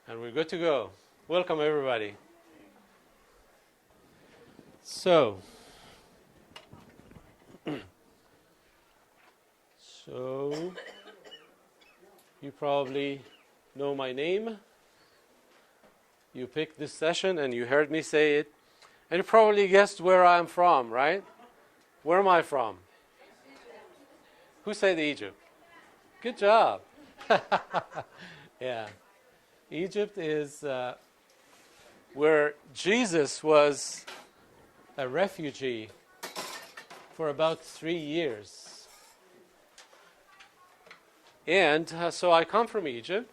And we're good to go. Welcome, everybody. So, so you probably know my name. You picked this session and you heard me say it. And you probably guessed where I'm from, right? Where am I from? Who said Egypt? Good job. Yeah. Egypt is where Jesus was a refugee for about 3 years. And so I come from Egypt.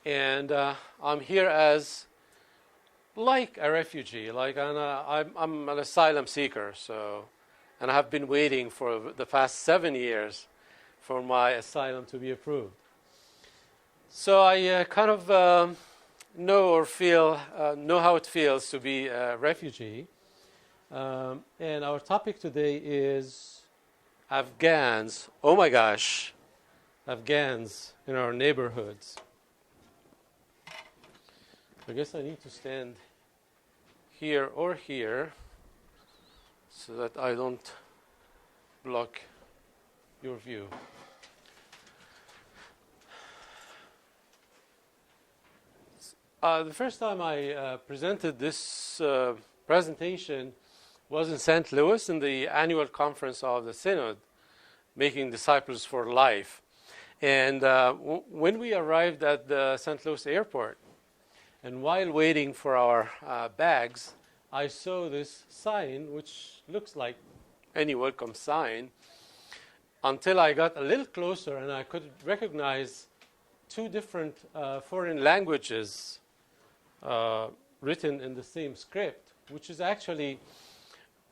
And I'm here as like a refugee, I'm an asylum seeker, and I have been waiting for the past 7 years for my asylum to be approved. So I kind of know how it feels to be a refugee. And our topic today is Afghans. Oh my gosh, Afghans in our neighborhoods. I guess I need to stand here or here so that I don't block your view. The first time I presented this presentation was in St. Louis in the annual conference of the Synod, Making Disciples for Life. And when we arrived at the St. Louis airport, and while waiting for our bags, I saw this sign, which looks like any welcome sign, until I got a little closer and I could recognize two different foreign languages written in the same script, which is actually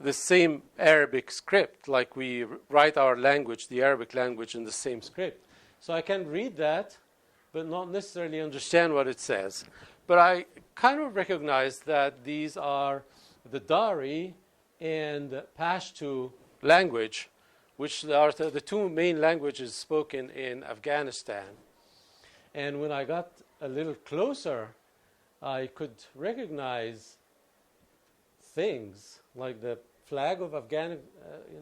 the same Arabic script, like we write our language, the Arabic language, in the same script. So I can read that, but not necessarily understand what it says. But I kind of recognize that these are the Dari and Pashto language, which are the two main languages spoken in Afghanistan. And when I got a little closer, I could recognize things like the flag of in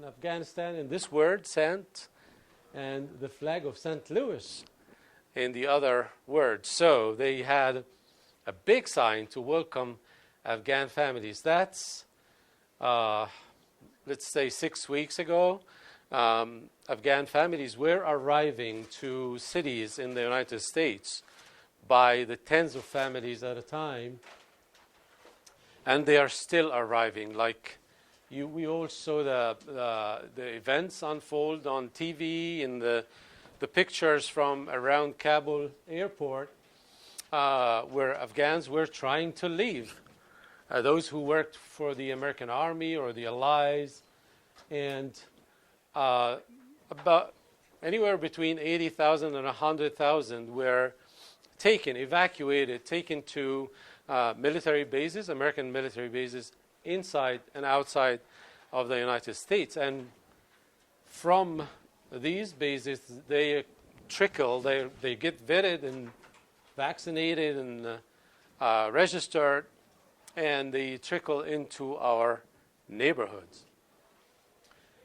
Afghanistan in this word, Sant, and the flag of St. Louis in the other word. So they had a big sign to welcome Afghan families. That's, let's say, 6 weeks ago. Afghan families were arriving to cities in the United States by the tens of families at a time, and they are still arriving. We all saw the events unfold on TV and the pictures from around Kabul airport, where Afghans were trying to leave. Those who worked for the American Army or the Allies, and about anywhere between 80,000 and 100,000 were evacuated, taken to military bases, American military bases, inside and outside of the United States. And from these bases, they get vetted and vaccinated and registered, and they trickle into our neighborhoods.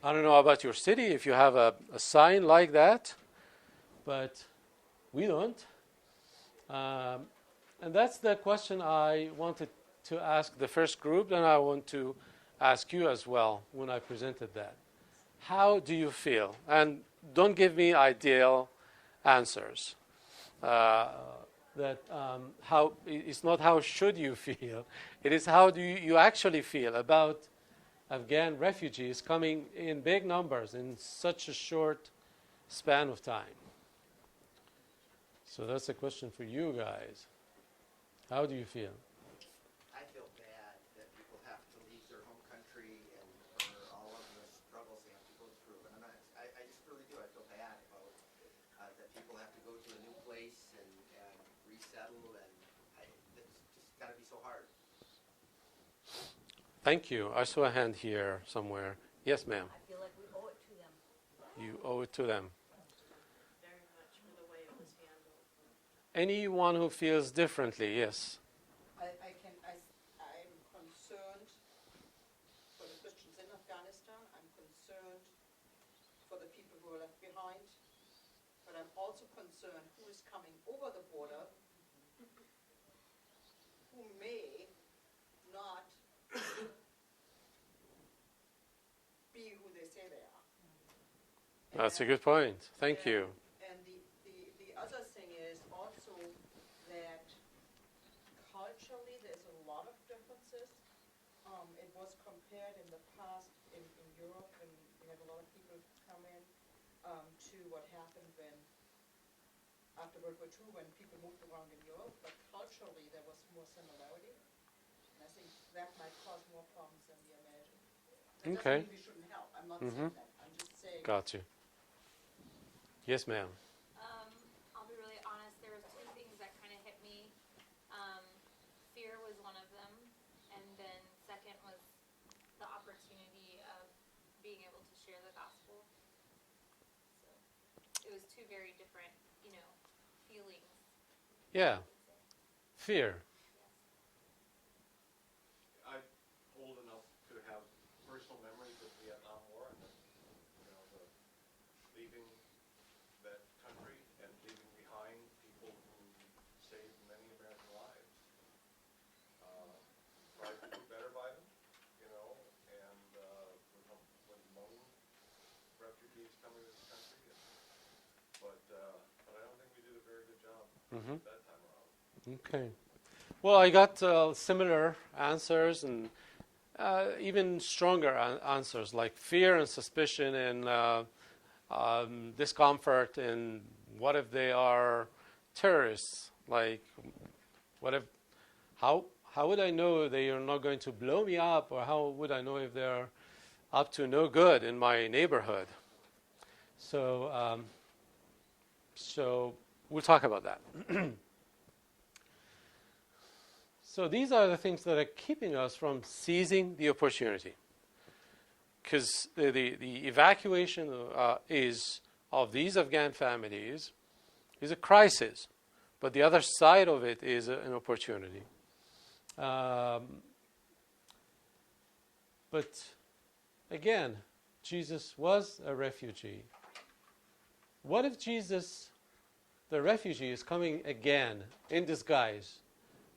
I don't know about your city if you have a sign like that, but we don't. And that's the question I wanted to ask the first group, and I want to ask you as well when I presented that. How do you feel? And don't give me ideal answers. It's not how should you feel. It is how do you actually feel about Afghan refugees coming in big numbers in such a short span of time. So that's a question for you guys. How do you feel? I feel bad that people have to leave their home country and for all of the struggles they have to go through. And I just really do. I feel bad about that people have to go to a new place and resettle, and it's just got to be so hard. Thank you. I saw a hand here somewhere. Yes, ma'am. I feel like we owe it to them. You owe it to them. Very much for the way it was handled. Anyone who feels differently, yes. I'm concerned for the Christians in Afghanistan. I'm concerned for the people who are left behind. But I'm also concerned who is coming over the border who may not be who they say they are. That's a good point. Thank you. And the other thing is also that culturally there's a lot of differences. It was compared in the past in Europe, and we had a lot of people come in to what happened when after World War II when people moved around in Europe, but culturally there was more similarity. And I think that might cause more problems than we imagine. That Okay. doesn't mean we shouldn't help. I'm not saying that. I'm just saying. Got you. Yes, ma'am. I'll be really honest, there were two things that kind of hit me. Fear was one of them, and then second was the opportunity of being able to share the gospel. So it was two very different, feelings. Yeah. Fear. I'm old enough to have personal memories of the Vietnam War and the leaving that country and leaving behind people who saved many American lives. Tried to do better by them, and when lone refugees coming to this country. But I don't think we did a very good job that time around. Okay. Well, I got similar answers and even stronger answers, like fear and suspicion and discomfort. And what if they are terrorists? Like, what if? How would I know they are not going to blow me up, or how would I know if they're up to no good in my neighborhood? So we'll talk about that. So these are the things that are keeping us from seizing the opportunity. Because the evacuation of these Afghan families is a crisis, but the other side of it is an opportunity. But again, Jesus was a refugee. What if Jesus, the refugee, is coming again in disguise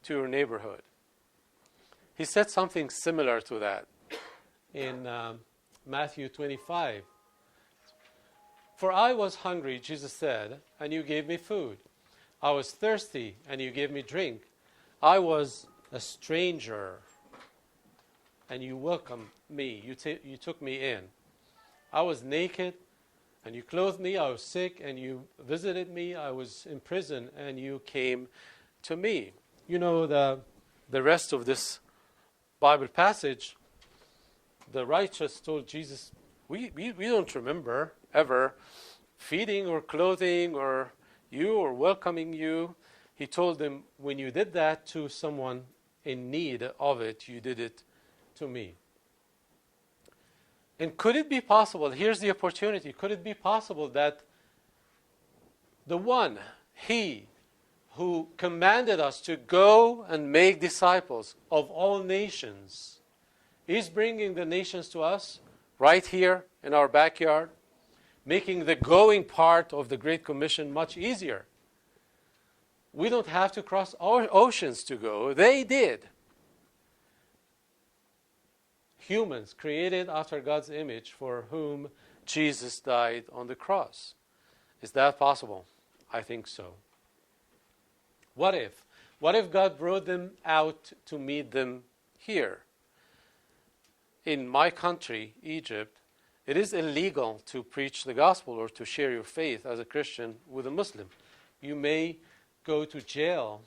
to your neighborhood? He said something similar to that in Matthew 25. For I was hungry, Jesus said, and you gave me food. I was thirsty, and you gave me drink. I was a stranger, and you welcomed me. You took me in. I was naked, and you clothed me. I was sick, and you visited me. I was in prison, and you came to me. You know the rest of this Bible passage. The righteous told Jesus, we don't remember ever feeding or clothing or you or welcoming you. He told them, when you did that to someone in need of it, you did it to me. And could it be possible, here's the opportunity, could it be possible that the one, he, who commanded us to go and make disciples of all nations, is bringing the nations to us right here in our backyard, making the going part of the Great Commission much easier. We don't have to cross our oceans to go. They did. Humans created after God's image for whom Jesus died on the cross. Is that possible? I think so. What if? What if God brought them out to meet them here? In my country, Egypt, it is illegal to preach the gospel or to share your faith as a Christian with a Muslim. You may go to jail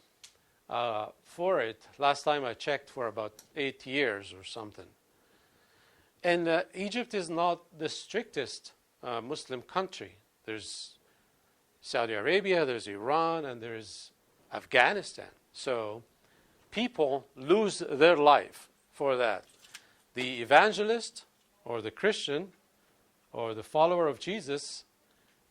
for it. Last time I checked, for about 8 years or something. And Egypt is not the strictest Muslim country. There's Saudi Arabia, there's Iran, and there's Afghanistan. So people lose their life for that. The evangelist or the Christian or the follower of Jesus,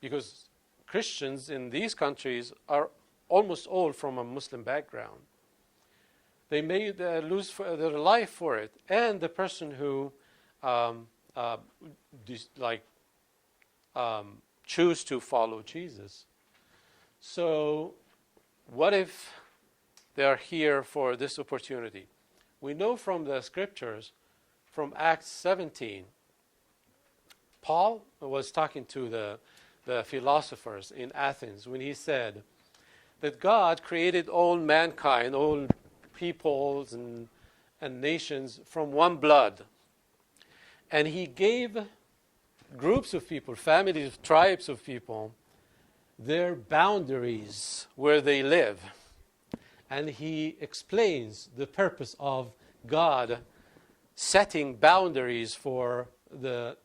because Christians in these countries are almost all from a Muslim background. They may lose their life for it, and the person who um, uh, choose to follow Jesus. So, what if they are here for this opportunity? We know from the scriptures, from Acts 17, Paul was talking to the philosophers in Athens when he said that God created all mankind, all peoples and nations from one blood. And he gave groups of people, families, tribes of people, their boundaries where they live. And he explains the purpose of God setting boundaries for the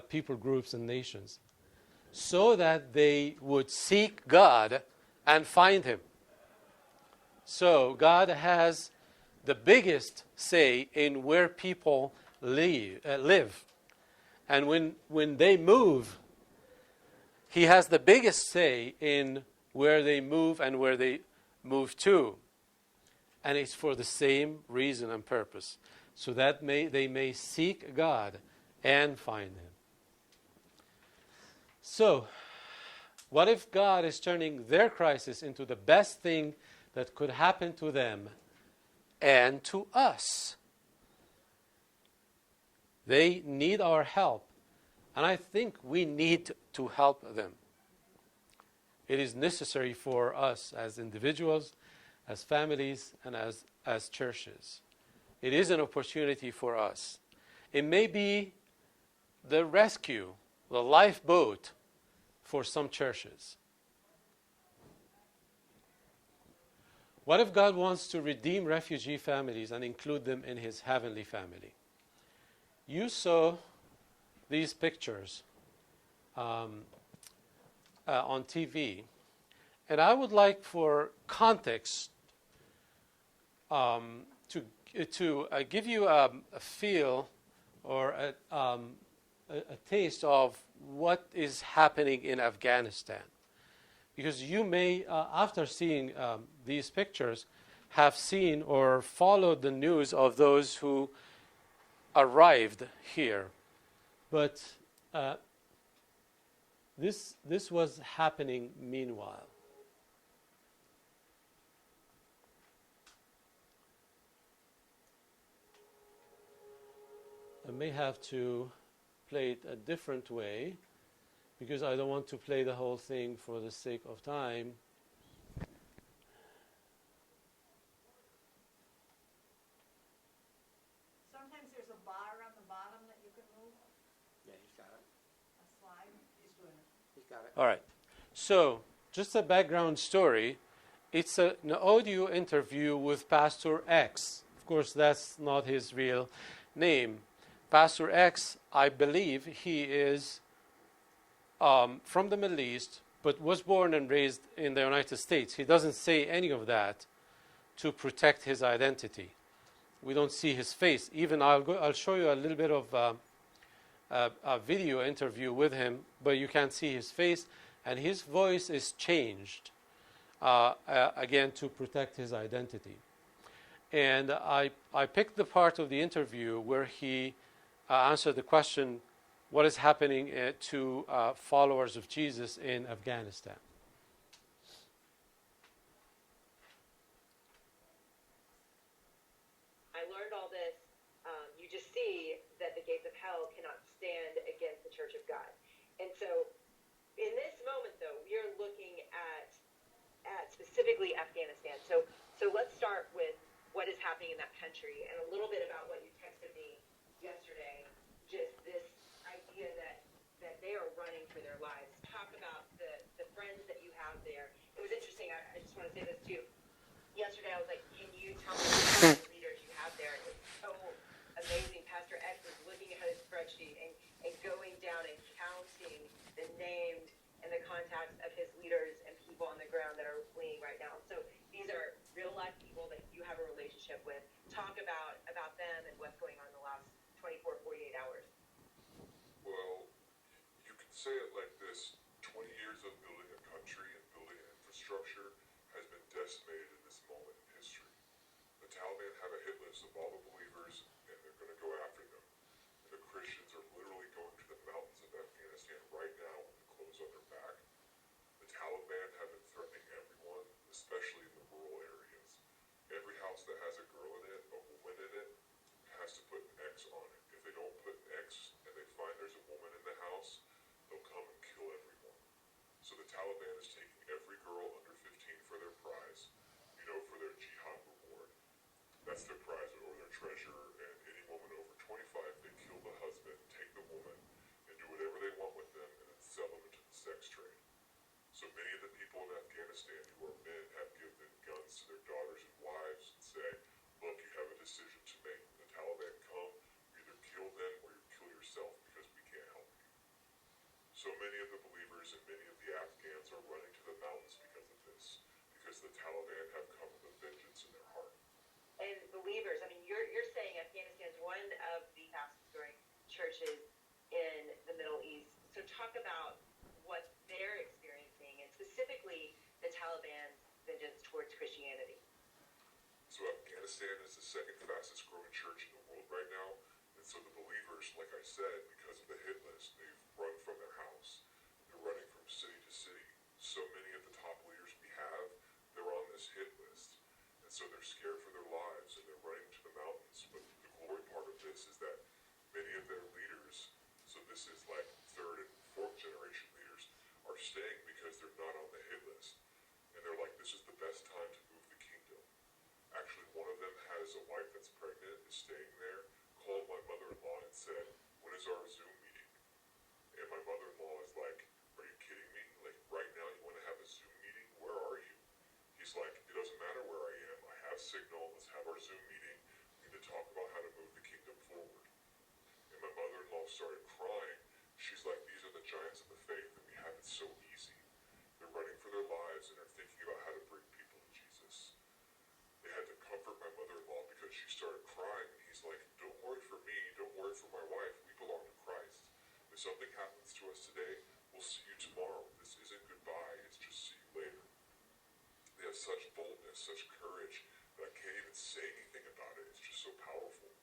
people groups and nations so that they would seek God and find him. So God has the biggest say in where people live. And when they move, he has the biggest say in where they move and where they move to. And it's for the same reason and purpose, so that they may seek God and find him. So, what if God is turning their crisis into the best thing that could happen to them and to us? They need our help, and I think we need to help them. It is necessary for us as individuals, as families, and as churches. It is an opportunity for us. It may be the rescue, the lifeboat for some churches. What if God wants to redeem refugee families and include them in his heavenly family? You saw these pictures on TV, and I would like for context to give you a feel or a taste of what is happening in Afghanistan. Because you may, after seeing these pictures, have seen or followed the news of those who arrived here. But this was happening meanwhile. I may have to play it a different way because I don't want to play the whole thing for the sake of time. Sometimes there's a bar on the bottom that you can move, Yeah, he's got it. a slide. He's doing it. He's got it. All right. So, just a background story. It's an audio interview with Pastor X. Of course, that's not his real name. Pastor X, I believe he is from the Middle East, but was born and raised in the United States. He doesn't say any of that to protect his identity. We don't see his face. Even I'll show you a little bit of a video interview with him, but you can't see his face, and his voice is changed again to protect his identity. And I picked the part of the interview where he answered the question, what is happening to followers of Jesus in Afghanistan? I learned all this. You just see that the gates of hell cannot stand against the Church of God. And so in this moment, though, we are looking at specifically Afghanistan. So let's start with what is happening in that country and a little bit about what you texted me yesterday, just this idea that they are running for their lives. Talk about the friends that you have there. It was interesting. I just want to say this too. Yesterday I was like, can you tell me how many leaders you have there? It's so amazing. Pastor X was looking at his spreadsheet and going down and counting the named and the contacts of his leaders and people on the ground that are fleeing right now. So these are real life people that you have a relationship with. Talk about them and what's going on in the last 24, 48 hours. Well, you can say it like this. 20 years of building a country and building an infrastructure has been hit list of all the believers, and they're going to go after them. And the Christians are literally going to the mountains of Afghanistan right now with the clothes on their back. The Taliban have been threatening everyone, especially in the rural areas. Every house that has a girl in it, a woman in it, has to put an X on it. If they don't put an X and they find there's a woman in the house, they'll come and kill everyone. So the Taliban is taking every girl under 15 for their prize, for their jihad reward. That's their prize or their treasure, and any woman over 25, they kill the husband, take the woman, and do whatever they want with them, and then sell them into the sex trade. So many of the people in Afghanistan who are men have given guns to their daughters and wives and say, look, you have a decision to make. When the Taliban come, you either kill them or you kill yourself because we can't help you. So many of the believers and many of the Afghans are running to the mountains because of this, because the Taliban have come with a vengeance in their heart. And believers, I mean, you're saying Afghanistan is one of the fastest growing churches in the Middle East. So talk about what they're experiencing, and specifically the Taliban's vengeance towards Christianity. So Afghanistan is the second fastest growing church in the world right now. And so the believers, like I said, because of the hit list, they've run from their house. They're running from city to city. So many of the top leaders we have, they're on this hit list. And so they're scared for their lives and they're running to the mountains. But the glory part of this is that many of their leaders, so this is like third and fourth generation leaders, are staying because they're not on the hit list. And they're like, this is the best time to move the kingdom. Actually, one of them has a wife that's pregnant, is staying there, called my mother-in-law and said, when is our Zoom meeting? And my mother-in-law is like, are you kidding me? Like, right now you want to have a Zoom meeting? Where are you? He's like, it doesn't matter where I am. I have signal. Let's have our Zoom meeting. We need to talk about how to move the kingdom forward. And my mother-in-law started crying. She's like, these are the giants of the faith, and we have it so easy. They're running for their lives, and they're thinking about how to bring people to Jesus. They had to comfort my mother-in-law because she started crying, and he's like, don't worry for me, don't worry for my wife, we belong to Christ. If something happens to us today, we'll see you tomorrow. This isn't goodbye, it's just see you later. They have such boldness, such courage, that I can't even say anything about it. It's just so powerful.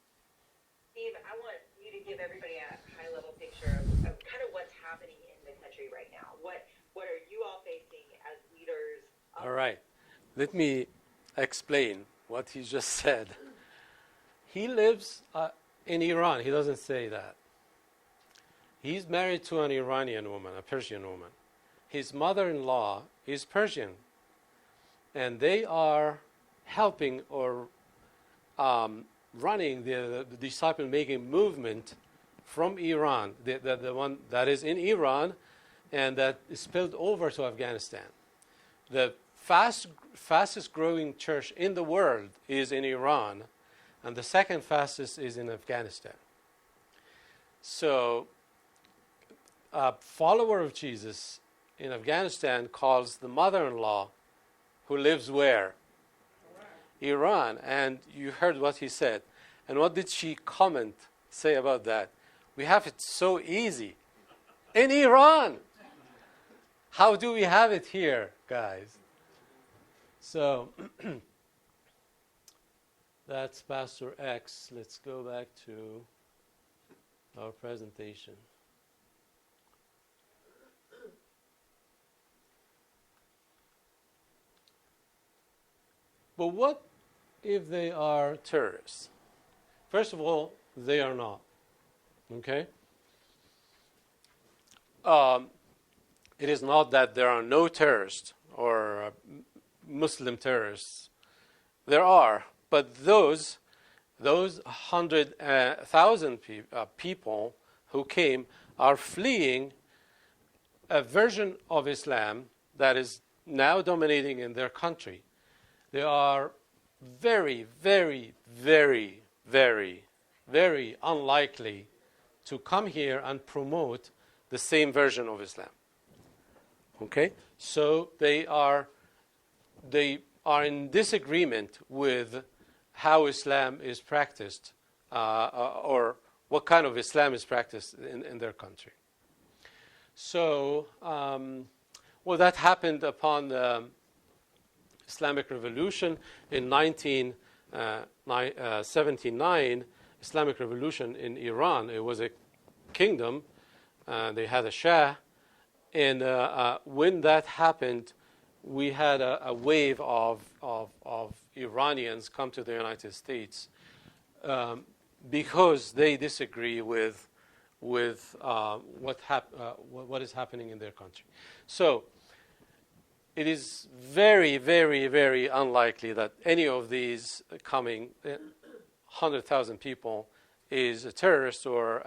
Steve, I want you to give everybody a high-level picture of kind of what's happening in the country right now. What are you all facing as leaders? All right. Let me explain what he just said. He lives in Iran. He doesn't say that. He's married to an Iranian woman, a Persian woman. His mother-in-law is Persian. And they are helping or running the disciple-making movement from Iran, the one that is in Iran and that is spilled over to Afghanistan. The fastest growing church in the world is in Iran, and the second fastest is in Afghanistan. So a follower of Jesus in Afghanistan calls the mother-in-law who lives where? Iran. And you heard what he said. And what did she say about that? We have it so easy. In Iran! How do we have it here, guys? So, that's Pastor X. Let's go back to our presentation. But what if they are terrorists? First of all, they are not. Okay? It is not that there are no terrorists or Muslim terrorists. There are, but those 100,000 people who came are fleeing a version of Islam that is now dominating in their country. They are very, very, very, very, very unlikely to come here and promote the same version of Islam. Okay? So they are in disagreement with how Islam is practiced or what kind of Islam is practiced in their country. So, that happened upon the Islamic Revolution in 19 79 Islamic revolution in Iran. It was a kingdom. They had a Shah. And when that happened, we had a wave of Iranians come to the United States because they disagree with what is happening in their country. So it is very, very, very unlikely that any of these coming 100,000 people is a terrorist or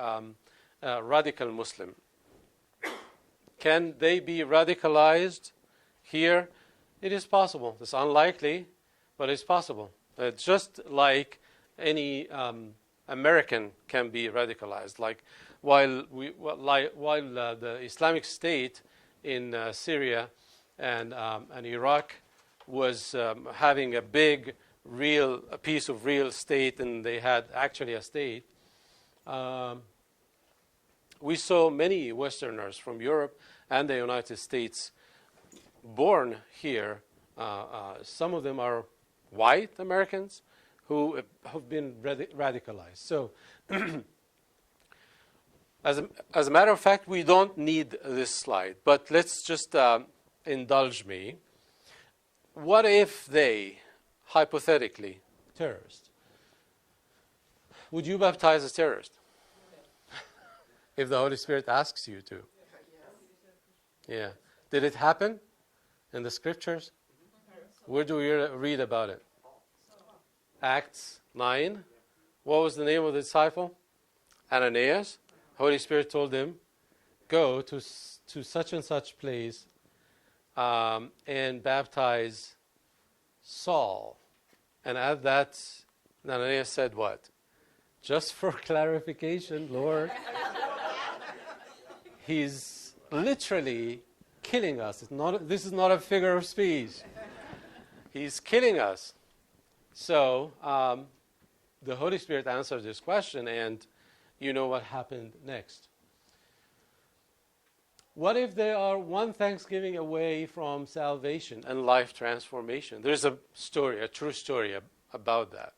a radical Muslim. Can they be radicalized here? It is possible. It's unlikely, but it's possible. Just like any American can be radicalized. Like while the Islamic State in Syria and Iraq was having a piece of real estate, and they had actually a state. We saw many Westerners from Europe and the United States born here. Some of them are white Americans who have been radicalized. So, as a matter of fact, we don't need this slide, but let's just indulge me. What if they, hypothetically, terrorist, would you baptize a terrorist? If the Holy Spirit asks you to. Yeah. Did it happen in the scriptures? Where do we read about it? Acts 9. What was the name of the disciple? Ananias. Holy Spirit told him, go to such and such place and baptize Saul. And at that, Ananias said what? Just for clarification, Lord. He's literally killing us. This is not a figure of speech. He's killing us. So the Holy Spirit answered this question, and you know what happened next. What if they are one Thanksgiving away from salvation and life transformation? There's a true story about that.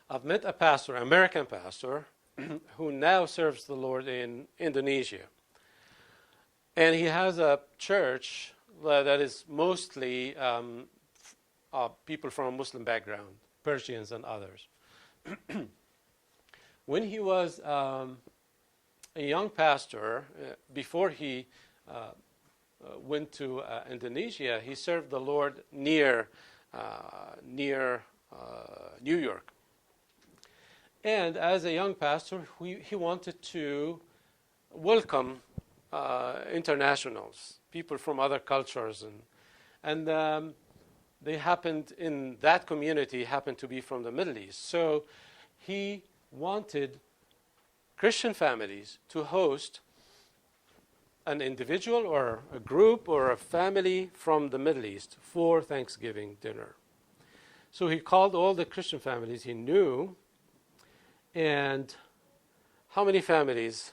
I've met a pastor, an American pastor, who now serves the Lord in Indonesia. And he has a church that is mostly people from a Muslim background, Persians and others. When he was a young pastor, before he went to Indonesia, he served the Lord near New York. And as a young pastor, he wanted to welcome internationals, people from other cultures, and they happened in that community happened to be from the Middle East. So he wanted Christian families to host an individual or a group or a family from the Middle East for Thanksgiving dinner. So he called all the Christian families he knew. And how many families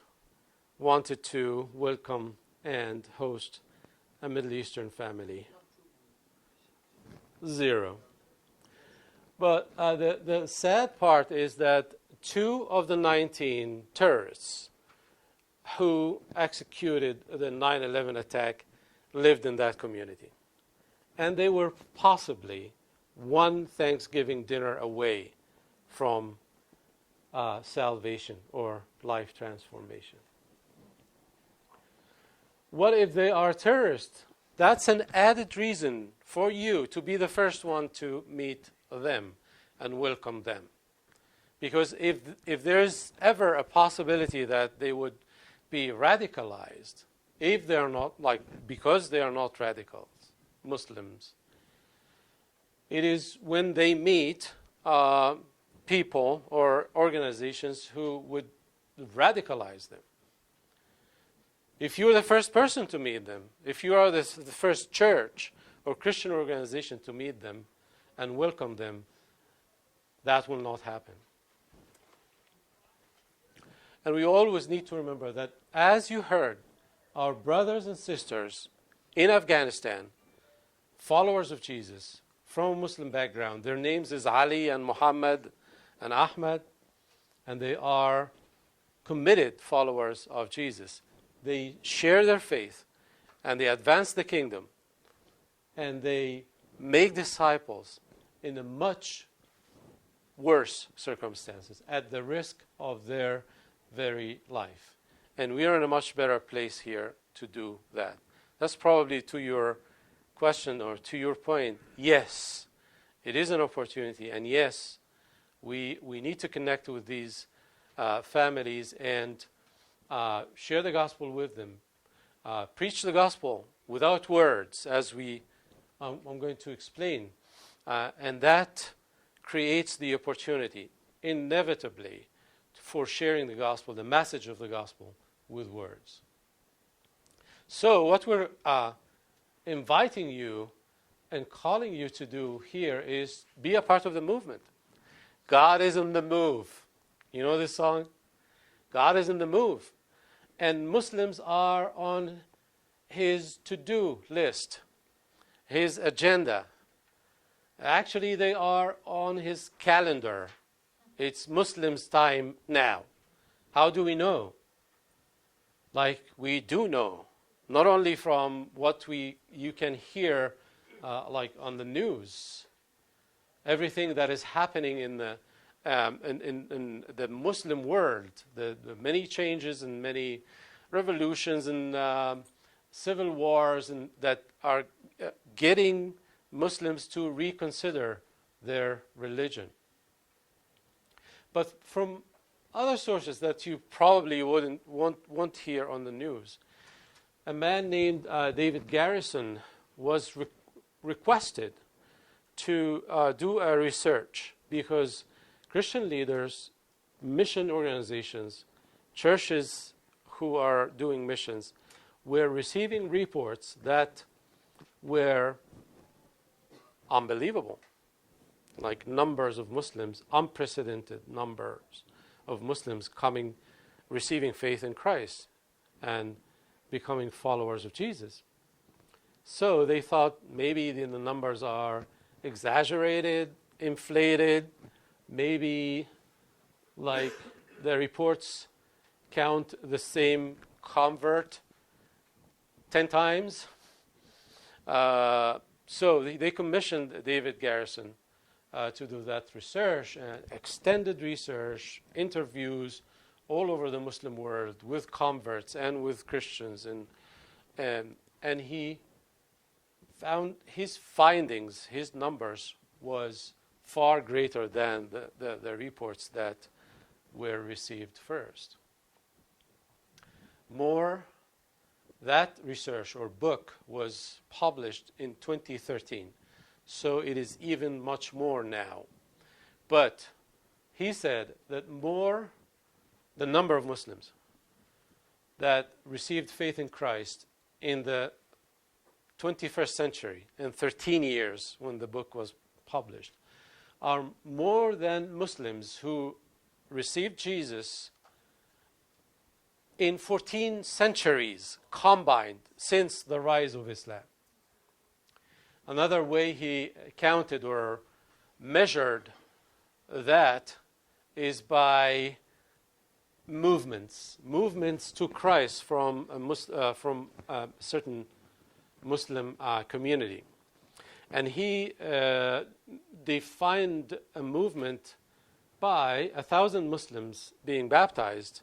wanted to welcome and host a Middle Eastern family? 0. But the sad part is that 2 of the 19 terrorists who executed the 9/11 attack lived in that community. And they were possibly one Thanksgiving dinner away from salvation or life transformation. What if they are terrorists? That's an added reason for you to be the first one to meet them and welcome them. Because if there's ever a possibility that they would be radicalized, if they're not, because they are not radicals, Muslims, it is when they meet people or organizations who would radicalize them. If you're the first person to meet them, if you are the first church or Christian organization to meet them and welcome them, that will not happen. And we always need to remember that, as you heard, our brothers and sisters in Afghanistan, followers of Jesus, from a Muslim background. Their names is Ali and Muhammad and Ahmad, and they are committed followers of Jesus. They share their faith, and they advance the kingdom, and they make disciples in a much worse circumstances, at the risk of their very life. And we are in a much better place here to do that. That's probably to your question or to your point. Yes, it is an opportunity, and yes, we need to connect with these families and share the gospel with them. Preach the gospel without words, as I'm going to explain. And that creates the opportunity, inevitably, for sharing the gospel, the message of the gospel, with words. So what we're inviting you and calling you to do here is be a part of the movement. God is on the move. You know this song? God is in the move. And Muslims are on his to-do list, his agenda. Actually, they are on his calendar. It's Muslims' time now. How do we know? Like we do know, not only from what you can hear like on the news, everything that is happening in the Muslim world, the many changes and many revolutions and civil wars and that are getting Muslims to reconsider their religion. But from other sources that you probably won't hear on the news, a man named David Garrison was requested to do a research because Christian leaders, mission organizations, churches who are doing missions were receiving reports that were unbelievable, like numbers of Muslims, unprecedented numbers of Muslims receiving faith in Christ and becoming followers of Jesus. So they thought maybe the numbers are exaggerated, inflated, maybe like the reports count the same convert 10 times. So they commissioned David Garrison to do that research, extended research, interviews all over the Muslim world with converts and with Christians, and he found his findings, his numbers was far greater than the reports that were received first. That research or book was published in 2013, so it is even much more now. But he said that the number of Muslims that received faith in Christ in the 21st century, in 13 years when the book was published, are more than Muslims who received Jesus in 14 centuries combined since the rise of Islam. Another way he counted or measured that is by movements to Christ from a certain Muslim community. And he defined a movement by 1,000 Muslims being baptized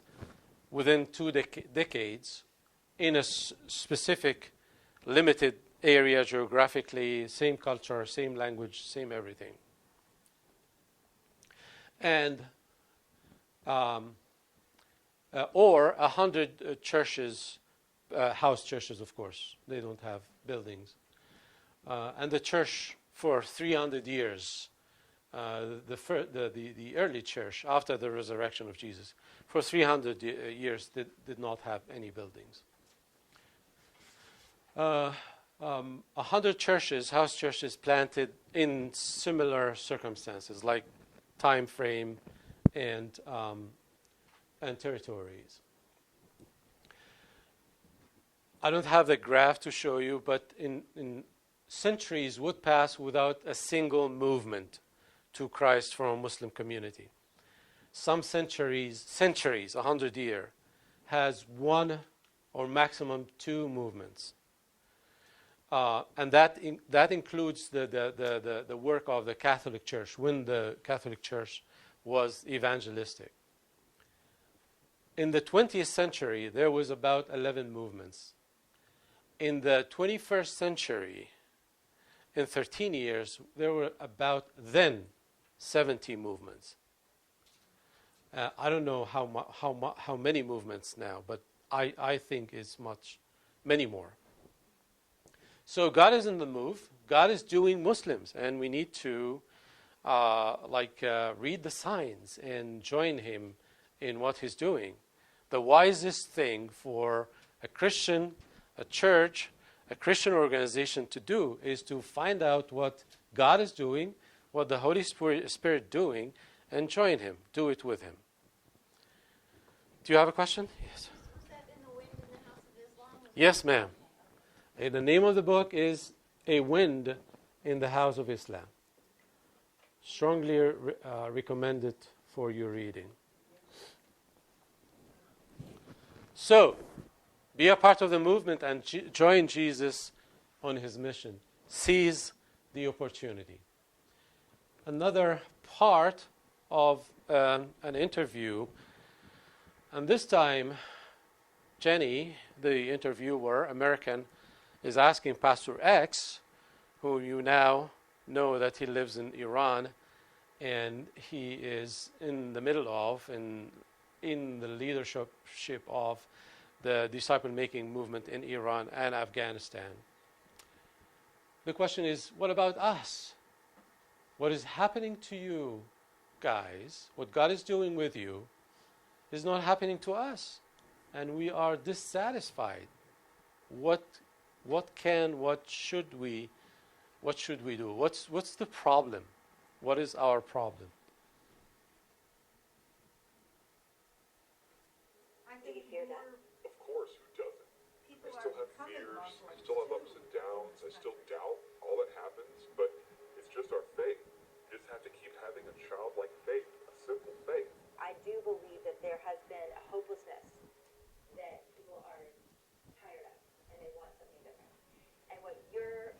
within 2 decades in a specific limited area geographically, same culture, same language, same everything. And or 100 churches, house churches, of course. They don't have buildings. And the church for 300 years, the early church after the resurrection of Jesus, for 300 years did not have any buildings. 100 churches, house churches planted in similar circumstances, like time frame and territories. I don't have the graph to show you, but in centuries would pass without a single movement to Christ from a Muslim community. Some centuries, 100 years, has one or maximum two movements. And that includes the work of the Catholic Church when the Catholic Church was evangelistic. In the 20th century, there was about 11 movements. In the 21st century, in 13 years, there were about then 70 movements. I don't know how many movements now, but I think it's many more. So God is in the move. God is doing Muslims, and we need to read the signs and join Him in what He's doing. The wisest thing for a Christian, a church, a Christian organization to do is to find out what God is doing, what the Holy Spirit doing, and join Him. Do it with Him. Do you have a question? Yes. Was that in the wind in the House of Islam? Yes, ma'am. The name of the book is A Wind in the House of Islam. Strongly recommend it for your reading. So, be a part of the movement and join Jesus on His mission. Seize the opportunity. Another part of an interview, and this time Jenny, the interviewer, American, is asking Pastor X, who you now know that he lives in Iran, and he is in the middle of, in the leadership of the disciple-making movement in Iran and Afghanistan. The question is, what about us? What is happening to you guys, what God is doing with you, is not happening to us. And we are dissatisfied. What should we do? What's the problem? What is our problem? I think hear that? more Of course, who doesn't? people I still are have becoming fears, I Muslims still have too. ups and downs, I still doubt all that happens, but it's just our faith. You just have to keep having a childlike faith, a simple faith. I do believe that there has been a hopelessness that people are tired of and they want something different. And what your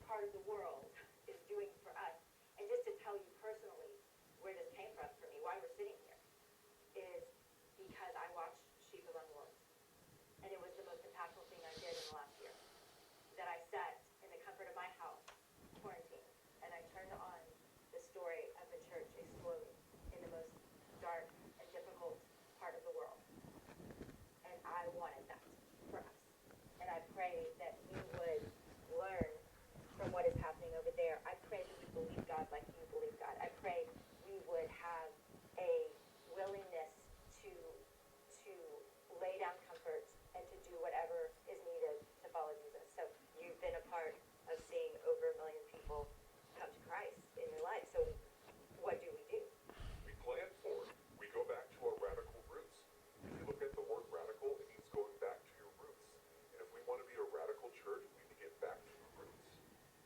part of the world is doing for us, and just to tell you personally where this came from for me, why we're sitting here, is because I watched Sheep Among Wolves. And it was the most impactful thing I did in the last year. That I sat in the comfort of my house, quarantined, and I turned on the story of the church exploding in the most dark and difficult part of the world. And I wanted that for us. And I pray that we would learn from what is happening over there. I pray that we believe God like you believe God. I pray we would have a willingness to lay down comfort and to do whatever is needed to follow Jesus. So you've been a part of seeing over 1 million people come to Christ in your life. So what do? We plan for it. We go back to our radical roots. If you look at the word radical, it means going back to your roots. And if we want to be a radical church, we need to get back to the roots.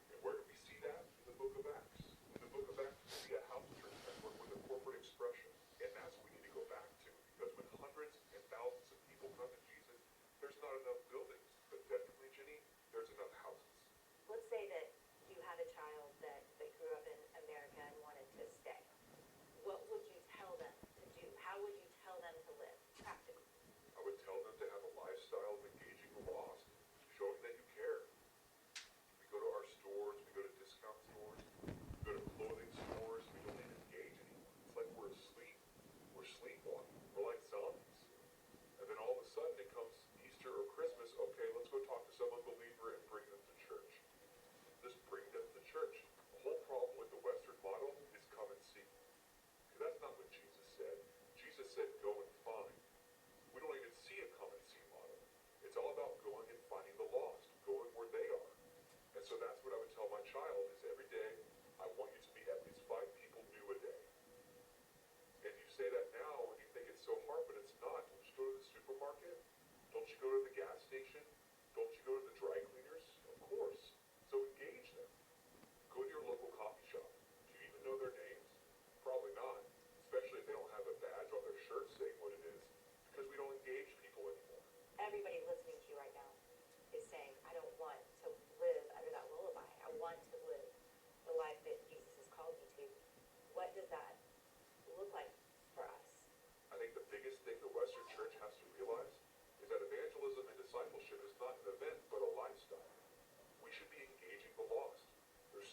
And where do we see that? In the book of Acts. In the book of Acts, we see a house church network with a corporate expression. And that's what we need to go back to. Because when hundreds and thousands of people come to Jesus, there's not enough buildings. But definitely, Jenny, there's enough houses.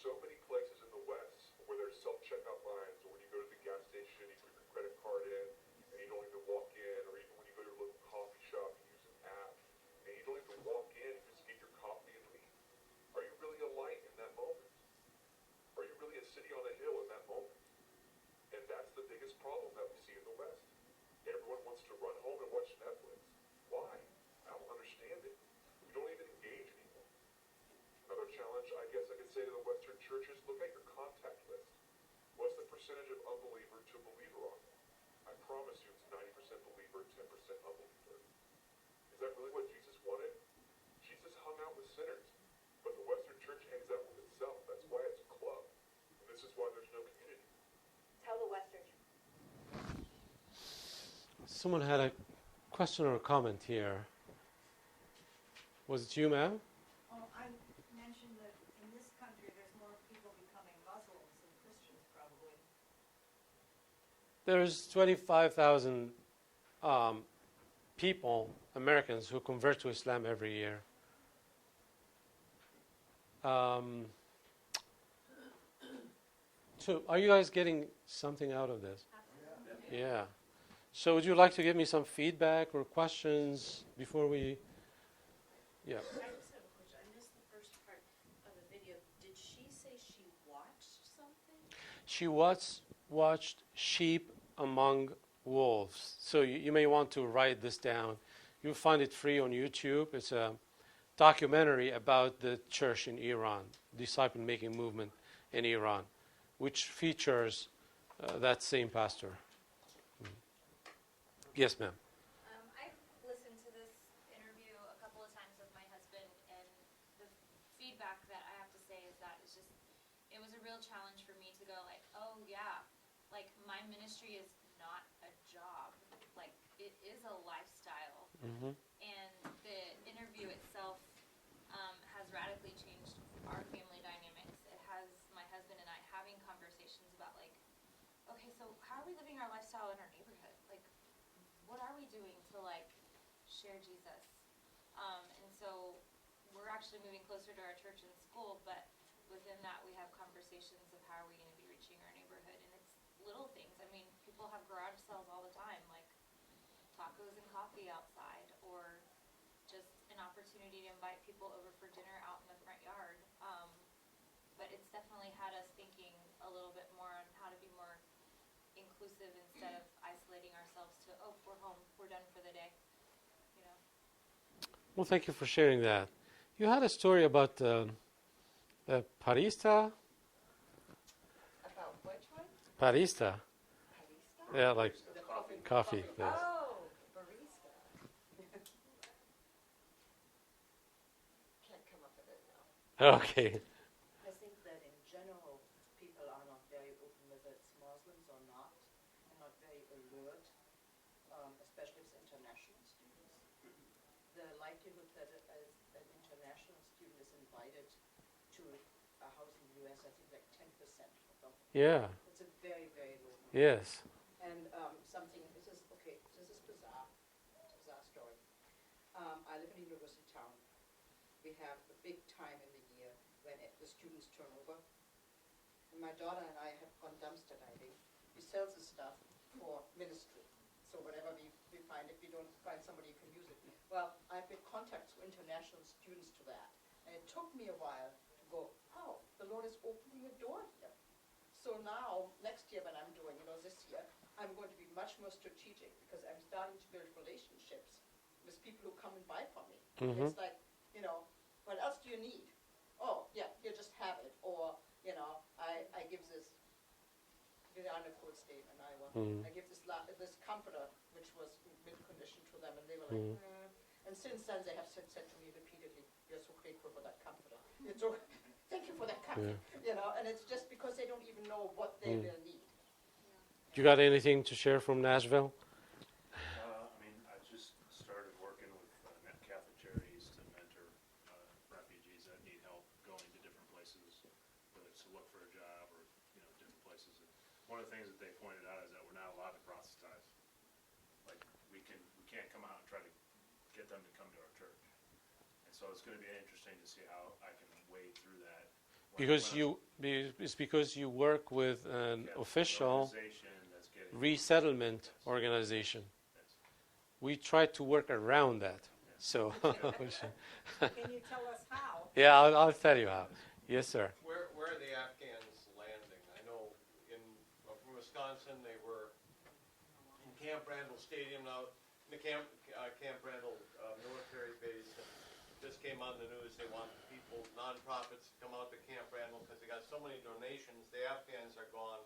so many places in the West where there's self-checkout lines, or when you go to the gas station, you put your credit card in, and you don't even walk in, or even when you go to a local coffee shop, you use an app, and you don't even walk in, you just get your coffee and leave. Are you really a light in that moment? Are you really a city on a hill in that moment? And that's the biggest problem that we see in the West. Everyone wants to run home and watch Netflix. Why? I don't understand it. We don't even engage anymore. Another challenge I guess I could say to the Western churches, look at your contact list. What's the percentage of unbeliever to believer on there? I promise you it's 90% believer, 10% unbeliever. Is that really what Jesus wanted? Jesus hung out with sinners, but the Western church hangs out with itself. That's why it's a club. And this is why there's no community. Tell the Western. Someone had a question or a comment here. Was it you, ma'am? Oh, I mentioned that in this country, there's more people becoming Muslims than Christians, probably. There's 25,000 people, Americans, who convert to Islam every year. So, are you guys getting something out of this? Yeah. So, would you like to give me some feedback or questions before we? Yeah. I just have a question. I missed the first part of the video. Did she say she watched something? She watched sheep among wolves. So you may want to write this down. You'll find it free on YouTube. It's a documentary about the church in Iran, disciple-making movement in Iran, which features that same pastor. Yes, ma'am. I've listened to this interview a couple of times with my husband, and the feedback that I have to say is that it's just, it was a real challenge for me to go like, oh yeah, like my ministry is not a job, like it is a lifestyle. Mm-hmm. And the interview itself has radically changed our family dynamics. It has my husband and I having conversations about like, okay, so how are we living our lifestyle in our neighborhood? Like, what are we doing to like share Jesus? And so we're actually moving closer to our church and school, but within that we have conversations of how are we going to be reaching our neighborhood. And it's little things. I mean, people have garage sales all the time, like tacos and coffee outside, or just an opportunity to invite people over for dinner out in the front yard. But it's definitely had us thinking a little bit more on how to be more inclusive instead of isolating ourselves to, oh, we're home, we're done for the day, you know. Well, thank you for sharing that. You had a story about the barista. About which one? Barista. Barista? Yeah, like The coffee. coffee place. Oh, barista. Can't come up with it now. Okay. I think that in general, people are not very open whether it's Muslims or not, and not very alert, especially as international students. The likelihood that an international student is invited to a house in the US, I think like 10% of them. Yeah. It's a very, very low number. Yes. And this is bizarre. It's a bizarre story. I live in a university town. We have a big time in the year when the students turn over. And my daughter and I have gone dumpster diving. We sell the stuff for ministry. So whatever we find, if we don't find somebody who can use it. Well, I've been contacts with international students to that. And it took me a while to go, oh, the Lord is opening a door here. So now, next year when I'm doing, this year, I'm going to be much more strategic because I'm starting to build relationships with people who come and buy from me. Mm-hmm. It's like, what else do you need? Oh, yeah, here, just have it. Or, I give this, behind a quote statement, I give this comforter, which was mid-condition to them, and they were like, And since then, they have said to me repeatedly, you're so grateful for that comforter. It's so, thank you for that comfort. And it's just because they don't even know what they will need. You got anything to share from Nashville? I just started working with Catholic Charities to mentor refugees that need help going to different places, whether it's to look for a job or different places. And one of the things that they pointed out is that we're not allowed to proselytize. Like we can't come out and try to get them to come to our church. And so it's going to be interesting to see how I can wade through that Because it's because you work with an official organization that's getting resettlement organization. We try to work around that. So, Can you tell us how? yeah, I'll tell you how. Yes, sir. Where are the Afghans landing? I know from Wisconsin, they were in Camp Randall Stadium now, in the Camp Randall military base. And just came on the news, they want people, nonprofits, to come out to Camp Randall because they got so many donations. The Afghans are gone.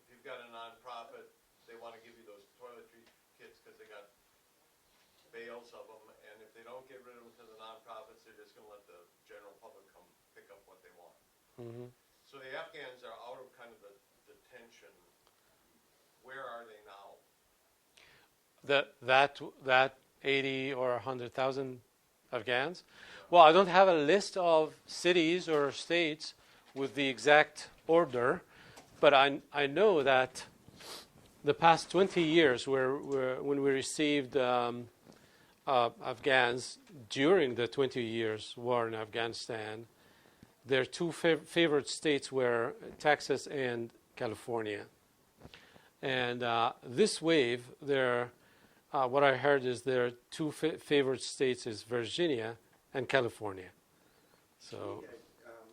If you've got a nonprofit, they want to give you those toiletry kits because they got bales of them, and if they don't get rid of them to the nonprofits, they're just going to let the general public come pick up what they want. Mm-hmm. So the Afghans are out of kind of the detention. Where are they now? That 80 or 100,000 Afghans. Well, I don't have a list of cities or states with the exact order, but I know that the past 20 years, when we received Afghans during the 20 years war in Afghanistan, their two favorite states were Texas and California. And this wave, what I heard is their two favorite states is Virginia and California. So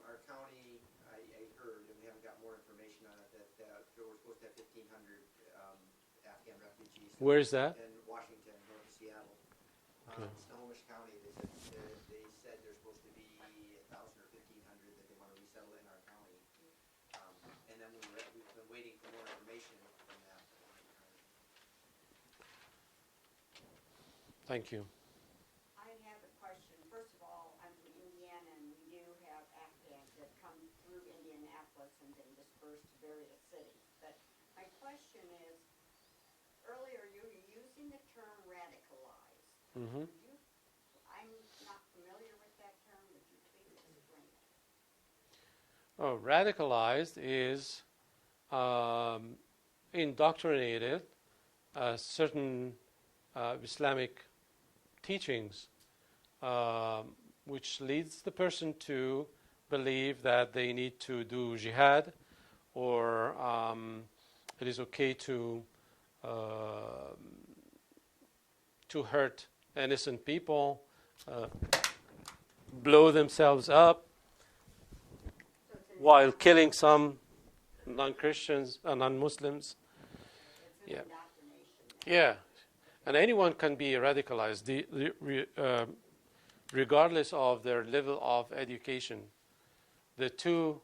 Our county, I heard, and we haven't got more information on it, that there were supposed to have 1,500 Afghan refugees. Where is that? In Washington, north of Seattle. Okay. Snohomish County, they said there's supposed to be 1,000 or 1,500 that they want to resettle in our county. And then we've been waiting for more information from that. Thank you. I have a question. First of all, I'm from Indiana, and we do have Afghans that come through Indianapolis and then disperse to various cities. But my question is, earlier you were using the term radicalized. Mm-hmm. I'm not familiar with that term. Would you please explain it? Oh, radicalized is indoctrinated certain Islamic teachings, which leads the person to believe that they need to do jihad, or it is okay to hurt innocent people, blow themselves up while killing some non-Christians and non-Muslims. Yeah. Yeah. And anyone can be radicalized, regardless of their level of education. The two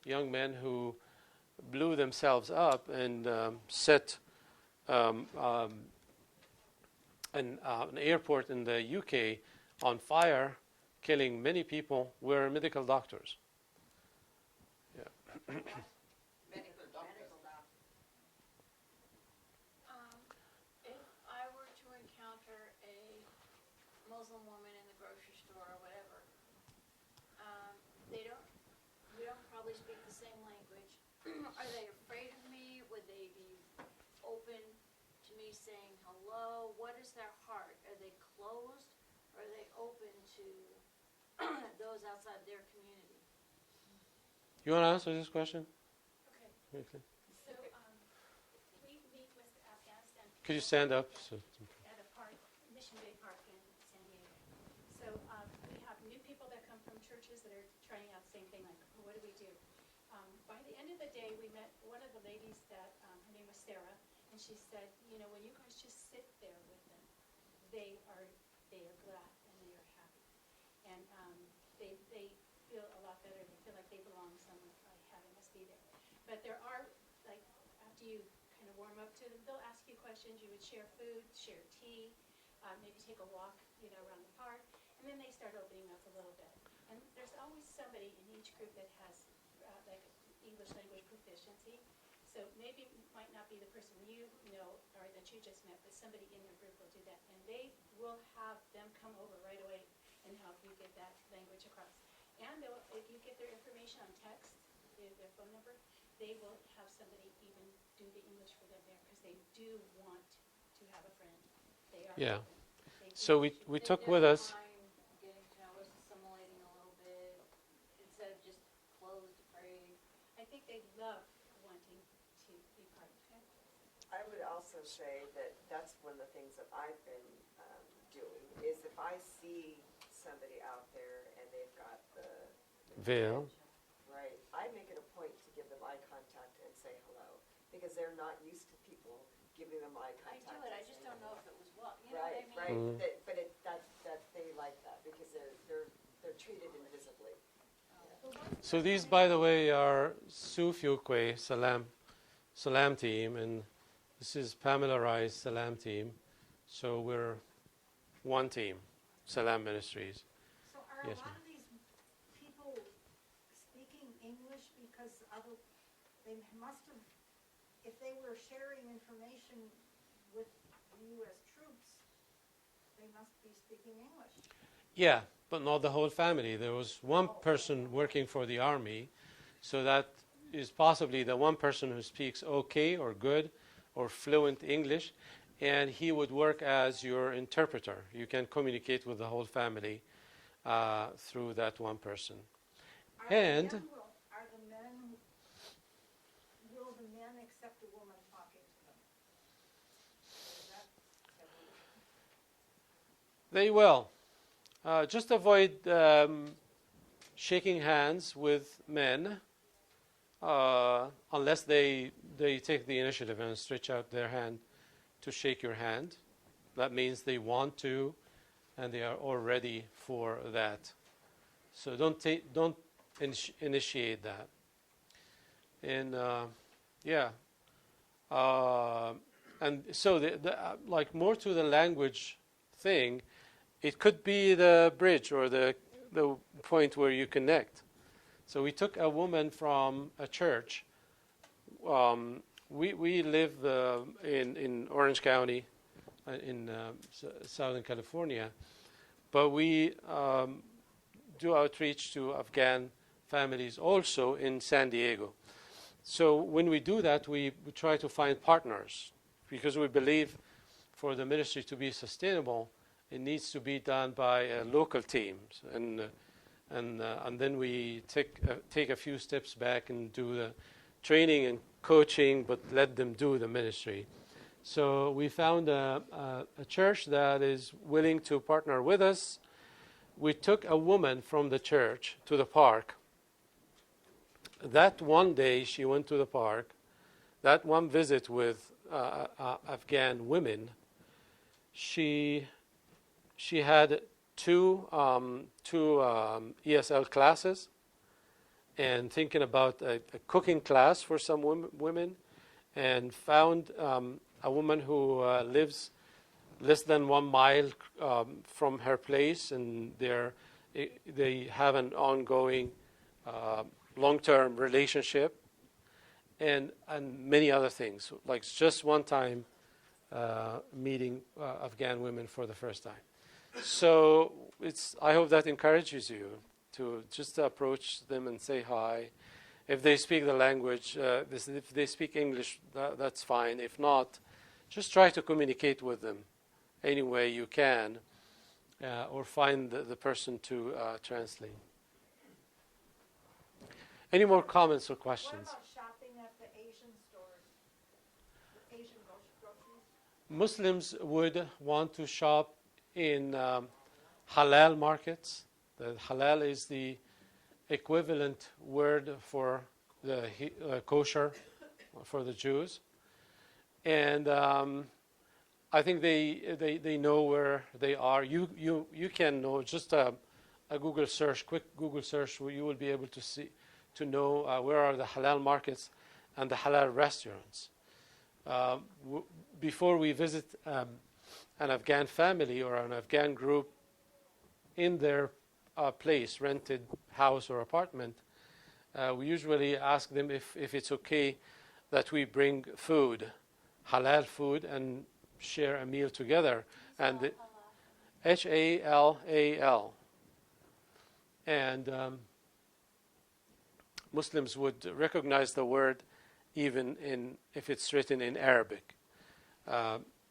young men who blew themselves up and set an airport in the UK on fire, killing many people, were medical doctors. Yeah. Medical doctors. If I were to encounter a Muslim woman in the grocery store or whatever, we don't probably speak the same language. Are they afraid of me? Would they be open to me saying hello? What is their heart? Are they closed, or are they open to those outside their community? You want to answer this question? Okay. Okay. So, we meet with Afghanistan Could you people stand up? at a park, Mission Bay Park in San Diego. So, we have new people that come from churches that are trying out the same thing, like, what do we do? By the end of the day, we met one of the ladies that, her name was Sarah, and she said, when you guys just sit there with them, they are glad and they are happy. And they feel a lot better. They feel like they belong somewhere by having us be there. But there are, like, after you kind of warm up to them, they'll ask you questions. You would share food, share tea, maybe take a walk, around the park, and then they start opening up a little bit. And there's always somebody in each group that has, like, English language proficiency. So maybe it might not be the person you know or that you just met, but somebody in your group will do that. And they will have them come over right away and help you get that language across. And if you get their information on text, their phone number, they will have somebody even do the English for them there because they do want to have a friend. They are Yeah. open. They do So want we you. took with us. Getting to know us, assimilating a little bit, instead of I think they love wanting to be part of it. I would also say that that's one of the things that I've been doing, is if I see somebody out there and they've got the Veil. right, I make it a point to give them eye contact and say hello, because they're not used to people giving them eye I contact. do it, I and just saying don't know hello. if it was what, you know what I mean? Right, Mhm. but that they like that, because they're treated invisibly. So these, by the way, are Sue Fuqua, Salam team, and this is Pamela Rice, Salam team. So we're one team, Salam Ministries. So are Yes, a lot ma'am. of these people speaking English because they must have, if they were sharing information with the U.S. troops, they must be speaking English. Yeah, but not the whole family. There was one person working for the army, so that is possibly the one person who speaks okay or good or fluent English, and he would work as your interpreter. You can communicate with the whole family through that one person. And Will the men accept a woman talking to them? Is that evolution? they will. Just avoid shaking hands with men unless they take the initiative and stretch out their hand to shake your hand. That means they want to, and they are all ready for that. So don't initiate that. And yeah, and so like more to the language thing, it could be the bridge or the point where you connect. So we took a woman from a church. We live in Orange County, in Southern California, but we do outreach to Afghan families also in San Diego. So when we do that, we try to find partners, because we believe for the ministry to be sustainable, it needs to be done by local teams, and then we take a few steps back and do the training and coaching, but let them do the ministry. So we found a church that is willing to partner with us. We took a woman from the church to the park. That one day she went to the park. That one visit with Afghan women, she had two ESL classes, and thinking about a cooking class for some women, and found a woman who lives less than 1 mile from her place, and they have an ongoing long-term relationship, and many other things, like just one time meeting Afghan women for the first time. So I hope that encourages you to just approach them and say hi. If they speak the language, if they speak English, that's fine. If not, just try to communicate with them any way you can, or find the person to translate. Any more comments or questions? What about shopping at the Asian stores, the Asian groceries? Muslims would want to shop in halal markets. The halal is the equivalent word for the kosher for the Jews, and I think they know where they are. You can know, just a Google search, quick Google search, where you will be able to know where are the halal markets and the halal restaurants. Before we visit an Afghan family or an Afghan group in their place, rented house or apartment, we usually ask them if it's okay that we bring food, halal food, and share a meal together. And HALAL. And Muslims would recognize the word even if it's written in Arabic.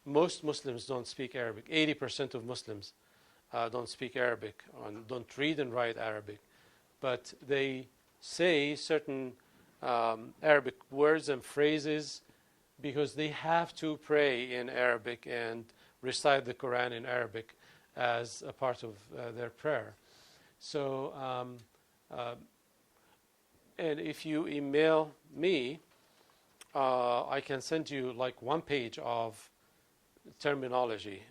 Most Muslims don't speak Arabic. 80% of Muslims don't speak Arabic, or don't read and write Arabic. But they say certain Arabic words and phrases because they have to pray in Arabic and recite the Quran in Arabic as a part of their prayer. So, and if you email me, I can send you like one page of terminology,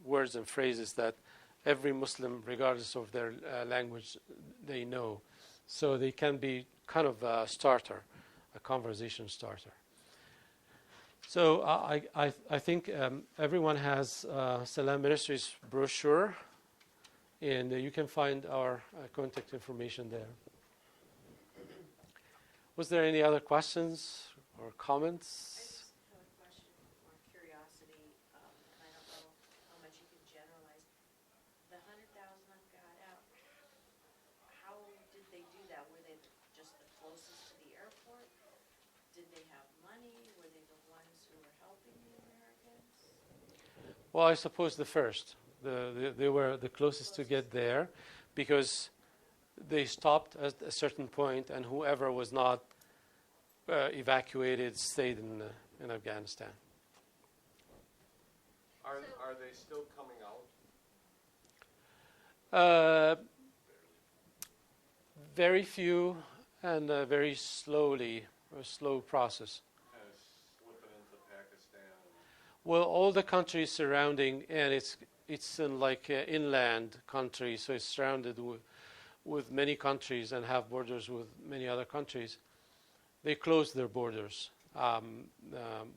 words and phrases that every Muslim, regardless of their language, they know. So they can be kind of a starter, a conversation starter. So I think everyone has Salam Ministries brochure, and you can find our contact information there. Was there any other questions or comments? I just have a question or curiosity, and I don't know how much you can generalize. The 100,000 that got out, how did they do that? Were they just the closest to the airport? Did they have money? Were they the ones who were helping the Americans? Well, I suppose the first. They were the closest to get there because they stopped at a certain point, and whoever was not evacuated stayed in Afghanistan. Are they still coming out? Very few and very slowly, a slow process. Kind of slipping into Pakistan? Well, all the countries surrounding, and it's in like inland country, so it's surrounded with many countries and have borders with many other countries. They closed their borders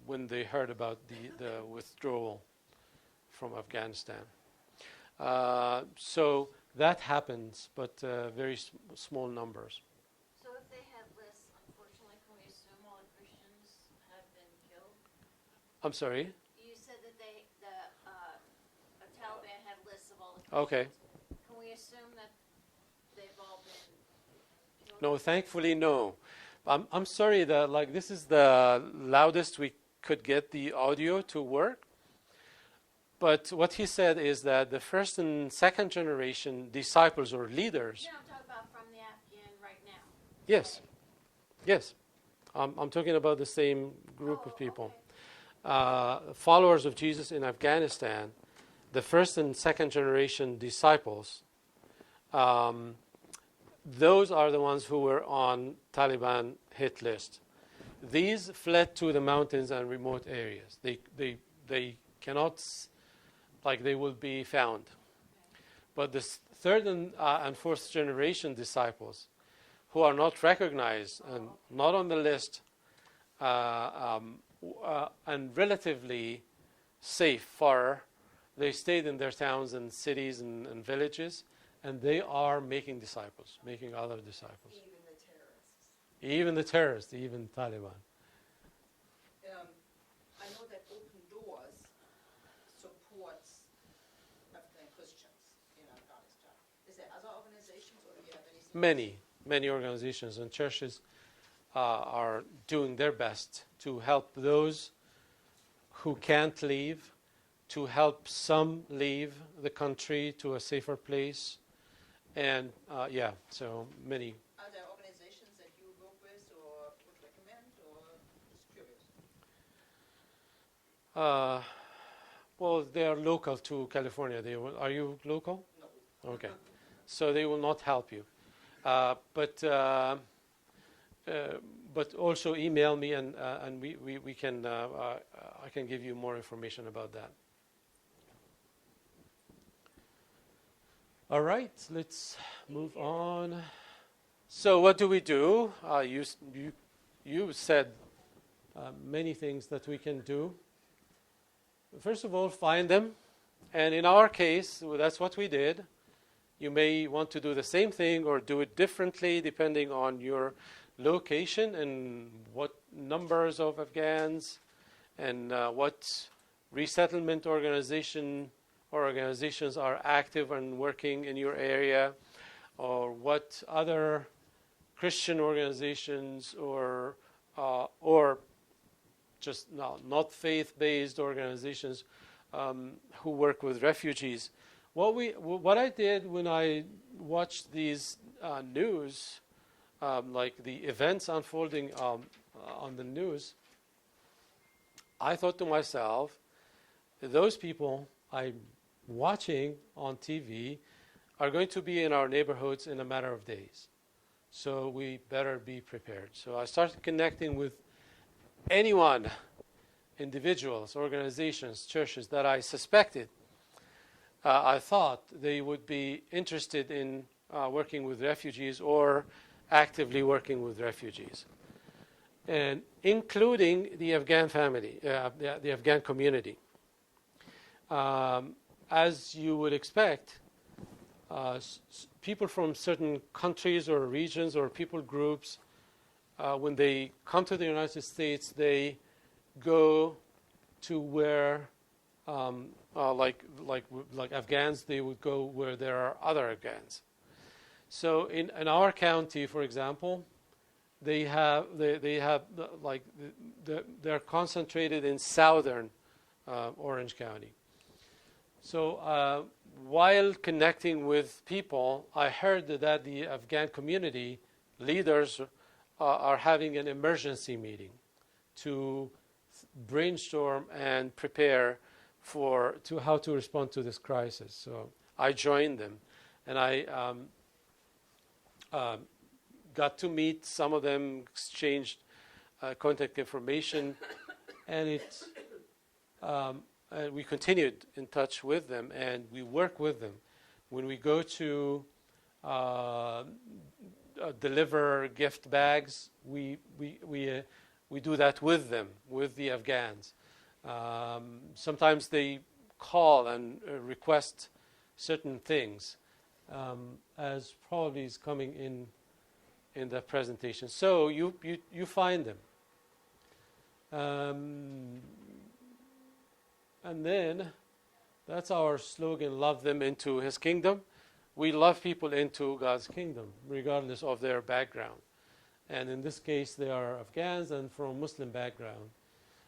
when they heard about the withdrawal from Afghanistan. So that happens, but very small numbers. So if they had lists, unfortunately, can we assume all the Christians have been killed? I'm sorry? You said that the Taliban had lists of all the Christians. Okay. Can we assume that they've all been killed? No, thankfully, no. I'm sorry that like this is the loudest we could get the audio to work. But what he said is that the first and second generation disciples or leaders. No, I'm talking about from the Afghan right now. Yes, yes. I'm talking about the same group of people. Okay. Followers of Jesus in Afghanistan, the first and second generation disciples, those are the ones who were on Taliban hit list. These fled to the mountains and remote areas. They cannot, like they will be found. But the third and fourth generation disciples, who are not recognized and not on the list, and relatively safe, far, they stayed in their towns and cities and villages. And they are making disciples, making other disciples. Even the terrorists. Even the terrorists, even Taliban. I know that Open Doors supports Afghan Christians in Afghanistan. Is there other organizations, or do you have any? Many organizations and churches are doing their best to help those who can't leave, to help some leave the country to a safer place. And so many. Are there organizations that you work with or would recommend, or just curious? Well, they are local to California. Are you local? No. Okay. So they will not help you. But also email me, and we can I can give you more information about that. All right, let's move on. So what do we do? You said many things that we can do. First of all, find them. And in our case, that's what we did. You may want to do the same thing or do it differently depending on your location and what numbers of Afghans and what resettlement organizations are active and working in your area, or what other Christian organizations or just not faith-based organizations who work with refugees. What I did when I watched these news like the events unfolding on the news, I thought to myself, those people I'm watching on TV are going to be in our neighborhoods in a matter of days. So we better be prepared. So I started connecting with anyone, individuals, organizations, churches that I suspected, I thought they would be interested in working with refugees or actively working with refugees, and including the Afghan family, the Afghan community. As you would expect, people from certain countries or regions or people groups, when they come to the United States, they go to where, like Afghans, they would go where there are other Afghans. So in our county, for example, they're concentrated in southern Orange County. So while connecting with people, I heard that the Afghan community leaders are having an emergency meeting to brainstorm and prepare to how to respond to this crisis. So I joined them, and I got to meet some of them, exchanged contact information, and we continued in touch with them, and we work with them. When we go to deliver gift bags, we do that with them, with the Afghans. Sometimes they call and request certain things, as probably is coming in the presentation. So you find them. And then that's our slogan, love them into his kingdom. We love people into God's kingdom, regardless of their background. And in this case, they are Afghans and from Muslim background.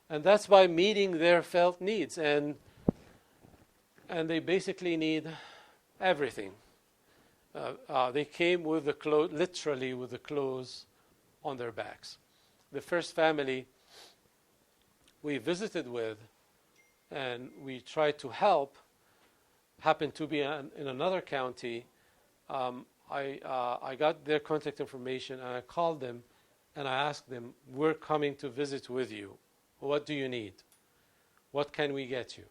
And that's by meeting their felt needs. And they basically need everything. They came with the clothes, literally with the clothes on their backs. The first family we visited with and we tried to help happened to be in another county. I got their contact information and I called them and I asked them, we're coming to visit with you. What do you need? What can we get you?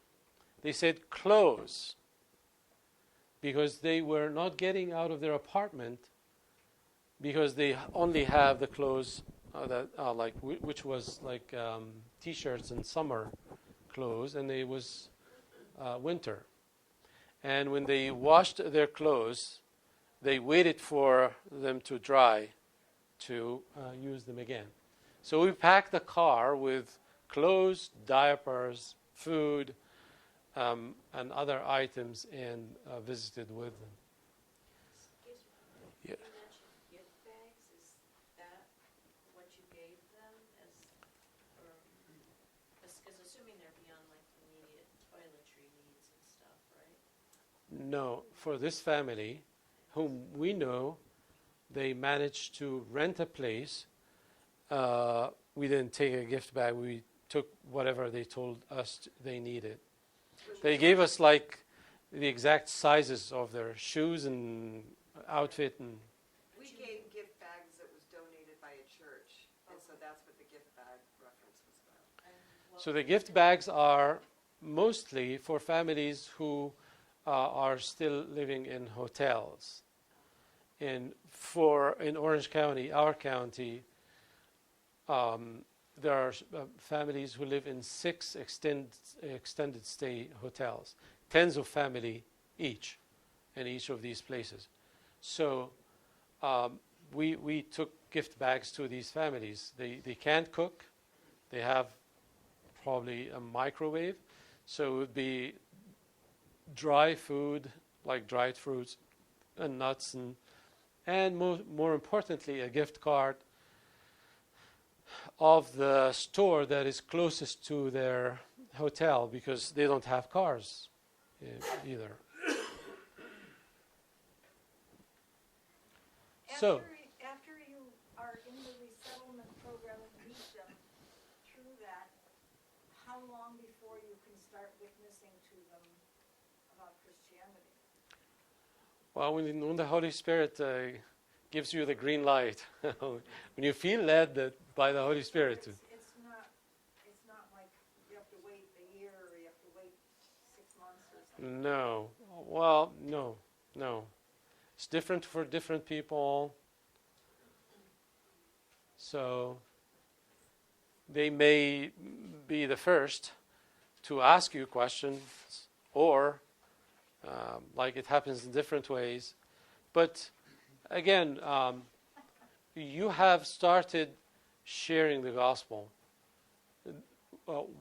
They said clothes, because they were not getting out of their apartment because they only have the clothes which was like t-shirts and summer clothes, and it was winter. And when they washed their clothes, they waited for them to dry to use them again. So we packed the car with clothes, diapers, food, and other items, and visited with them. Excuse me. Yeah. You mentioned gift bags. Is that what you gave them? Because assuming they're beyond like immediate toiletry needs and stuff, right? No, for this family, whom we know, they managed to rent a place. We didn't take a gift bag. We took whatever they told us they needed. They gave us like the exact sizes of their shoes and outfit. And We gave gift bags that was donated by a church, and so that's what the gift bag reference was about. so the gift bags are mostly for families who are still living in hotels. In Orange County, our county, there are families who live in 6 extended stay hotels, tens of family each in each of these places. So we took gift bags to these families. They can't cook. They have probably a microwave. So it would be dry food, like dried fruits and nuts, and more importantly, a gift card of the store that is closest to their hotel, because they don't have cars either. After you how long before you can start witnessing to them about Christianity? Well, when the Holy Spirit gives you the green light, when you feel led by the Holy Spirit. It's not like you have to wait a year or you have to wait 6 months or something. No. Well, no. It's different for different people. So they may be the first to ask you questions, or like it happens in different ways. But again, you have started sharing the gospel.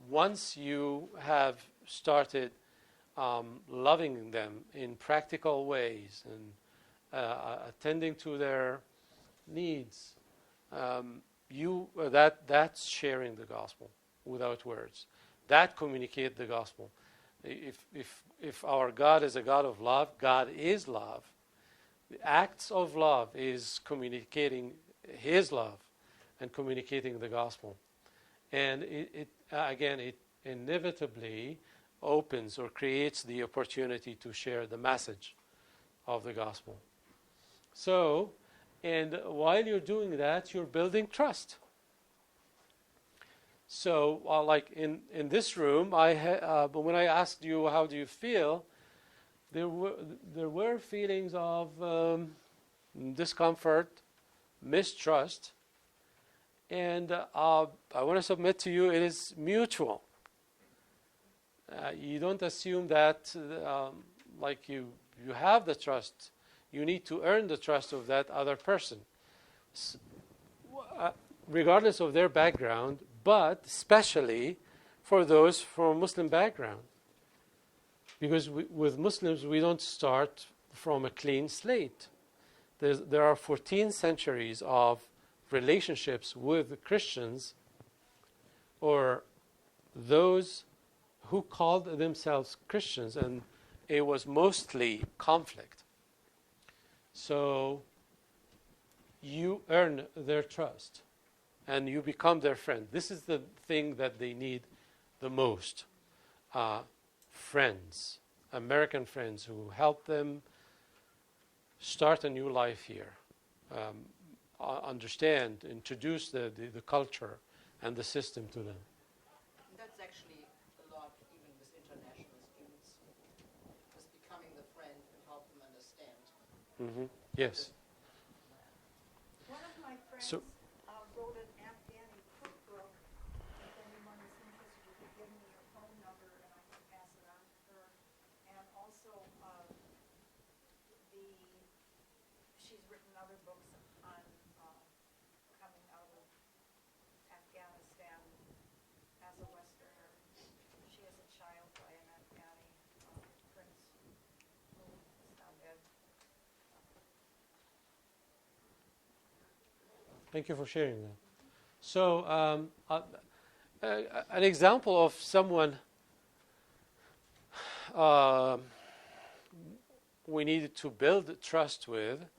Once you have started loving them in practical ways and attending to their needs, that's sharing the gospel without words. That communicate the gospel. If our God is a God of love, God is love. The acts of love is communicating His love and communicating the gospel. And it inevitably opens or creates the opportunity to share the message of the gospel. So, and while you're doing that, you're building trust. So, like in this room, but when I asked you how do you feel, there were feelings of discomfort, mistrust, and I want to submit to you it is mutual. You don't assume that like you have the trust. You need to earn the trust of that other person, regardless of their background, but especially for those from Muslim background. Because with Muslims, we don't start from a clean slate. There are 14 centuries of relationships with Christians or those who called themselves Christians, and it was mostly conflict. So you earn their trust and you become their friend. This is the thing that they need the most. Friends, American friends who help them start a new life here, understand, introduce the culture and the system to them. That's actually a lot, even with international students, just becoming the friend and help them understand. Mm-hmm. Yes. One of my friends So- wrote an Afghani cookbook. If anyone is interested, you could give me your phone number and I can pass it on to her. And also, she's written other books on coming out of Afghanistan as a Westerner. She has a child by an Afghani prince who is now dead. Thank you for sharing that. So, an example of someone we needed to build trust with,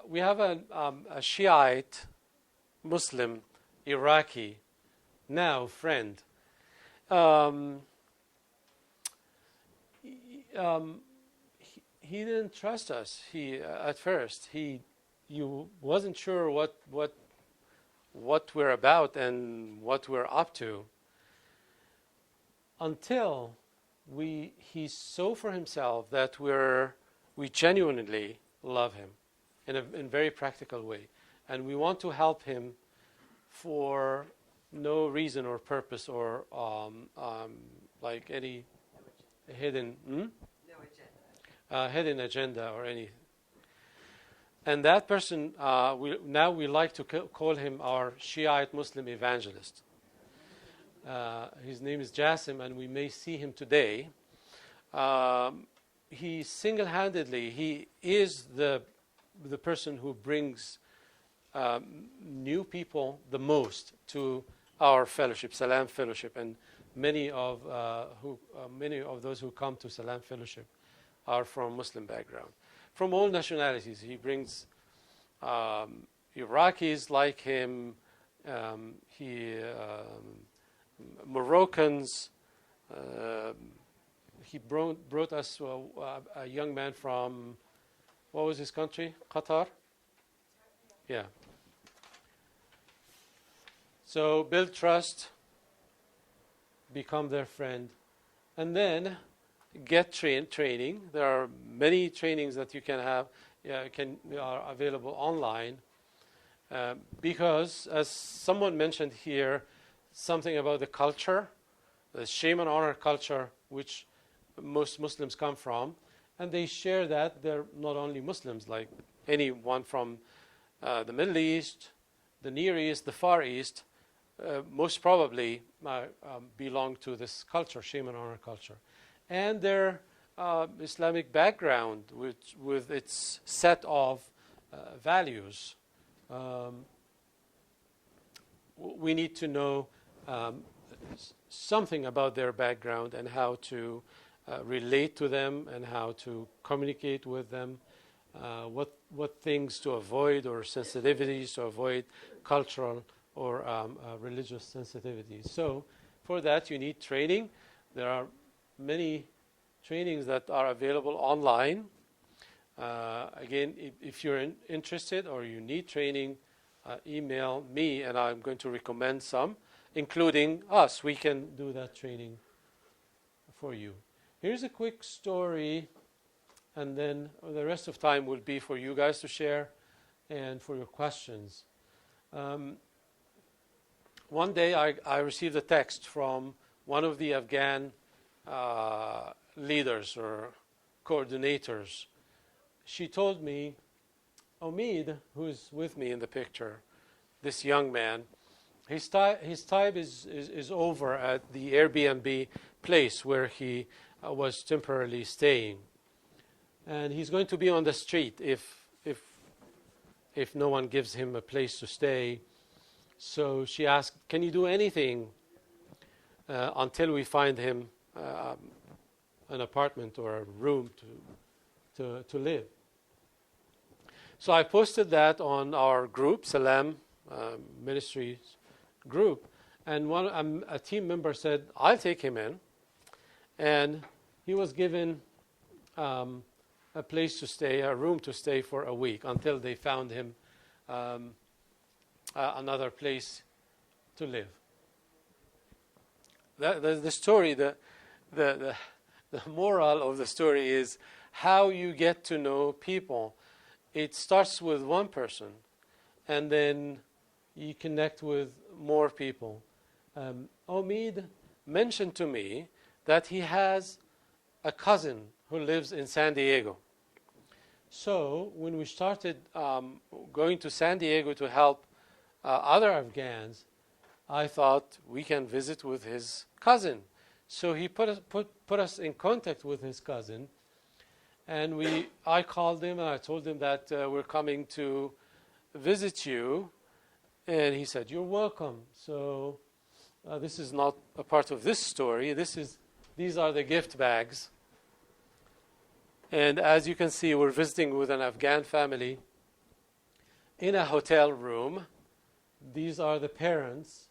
we have a Shiite Muslim Iraqi now friend. He didn't trust us. At first you wasn't sure what we're about and what we're up to, until he saw for himself that we genuinely love him in a very practical way, and we want to help him for no reason or purpose or like any hidden hidden agenda or anything. And that person, we like to call him our Shiite Muslim evangelist. His name is Jassim, and we may see him today. He single-handedly, he is the person who brings new people the most to our fellowship, Salam Fellowship, and many of those who come to Salam Fellowship are from Muslim background, from all nationalities. He brings Iraqis like him. He Moroccans. He brought us a young man from, what was his country? Qatar? Yeah. So build trust, become their friend, and then get training. There are many trainings that you can have, are available online. Because, as someone mentioned here, something about the culture, the shame and honor culture, which most Muslims come from, and they share that. They're not only Muslims, like anyone from the Middle East, the Near East, the Far East, most probably belong to this culture, shame and honor culture. And their Islamic background, with its set of values. We need to know something about their background and how to relate to them and how to communicate with them, what things to avoid or sensitivities to avoid, cultural or religious sensitivities. So for that you need training. There are many trainings that are available online. Again, if you're interested or you need training, email me and I'm going to recommend some, including us. We can do that training for you. Here's a quick story, and then the rest of time will be for you guys to share and for your questions. One day I received a text from one of the Afghan leaders or coordinators. She told me, Omid, who's with me in the picture, this young man, his time is over at the Airbnb place where he was temporarily staying. And he's going to be on the street if no one gives him a place to stay. So she asked, can you do anything until we find him an apartment or a room to live? So I posted that on our group, Salam Ministries group, and a team member said, I'll take him in. And he was given a place to stay, a room to stay for a week until they found him another place to live. The story, the moral of the story is how you get to know people. It starts with one person, and then you connect with more people. Omid mentioned to me that he has a cousin who lives in San Diego. So when we started going to San Diego to help other Afghans, I thought we can visit with his cousin. So he put us in contact with his cousin. And I called him and I told him that we're coming to visit you. And he said, you're welcome. So this is not a part of this story. These are the gift bags. And as you can see, we're visiting with an Afghan family in a hotel room. These are the parents.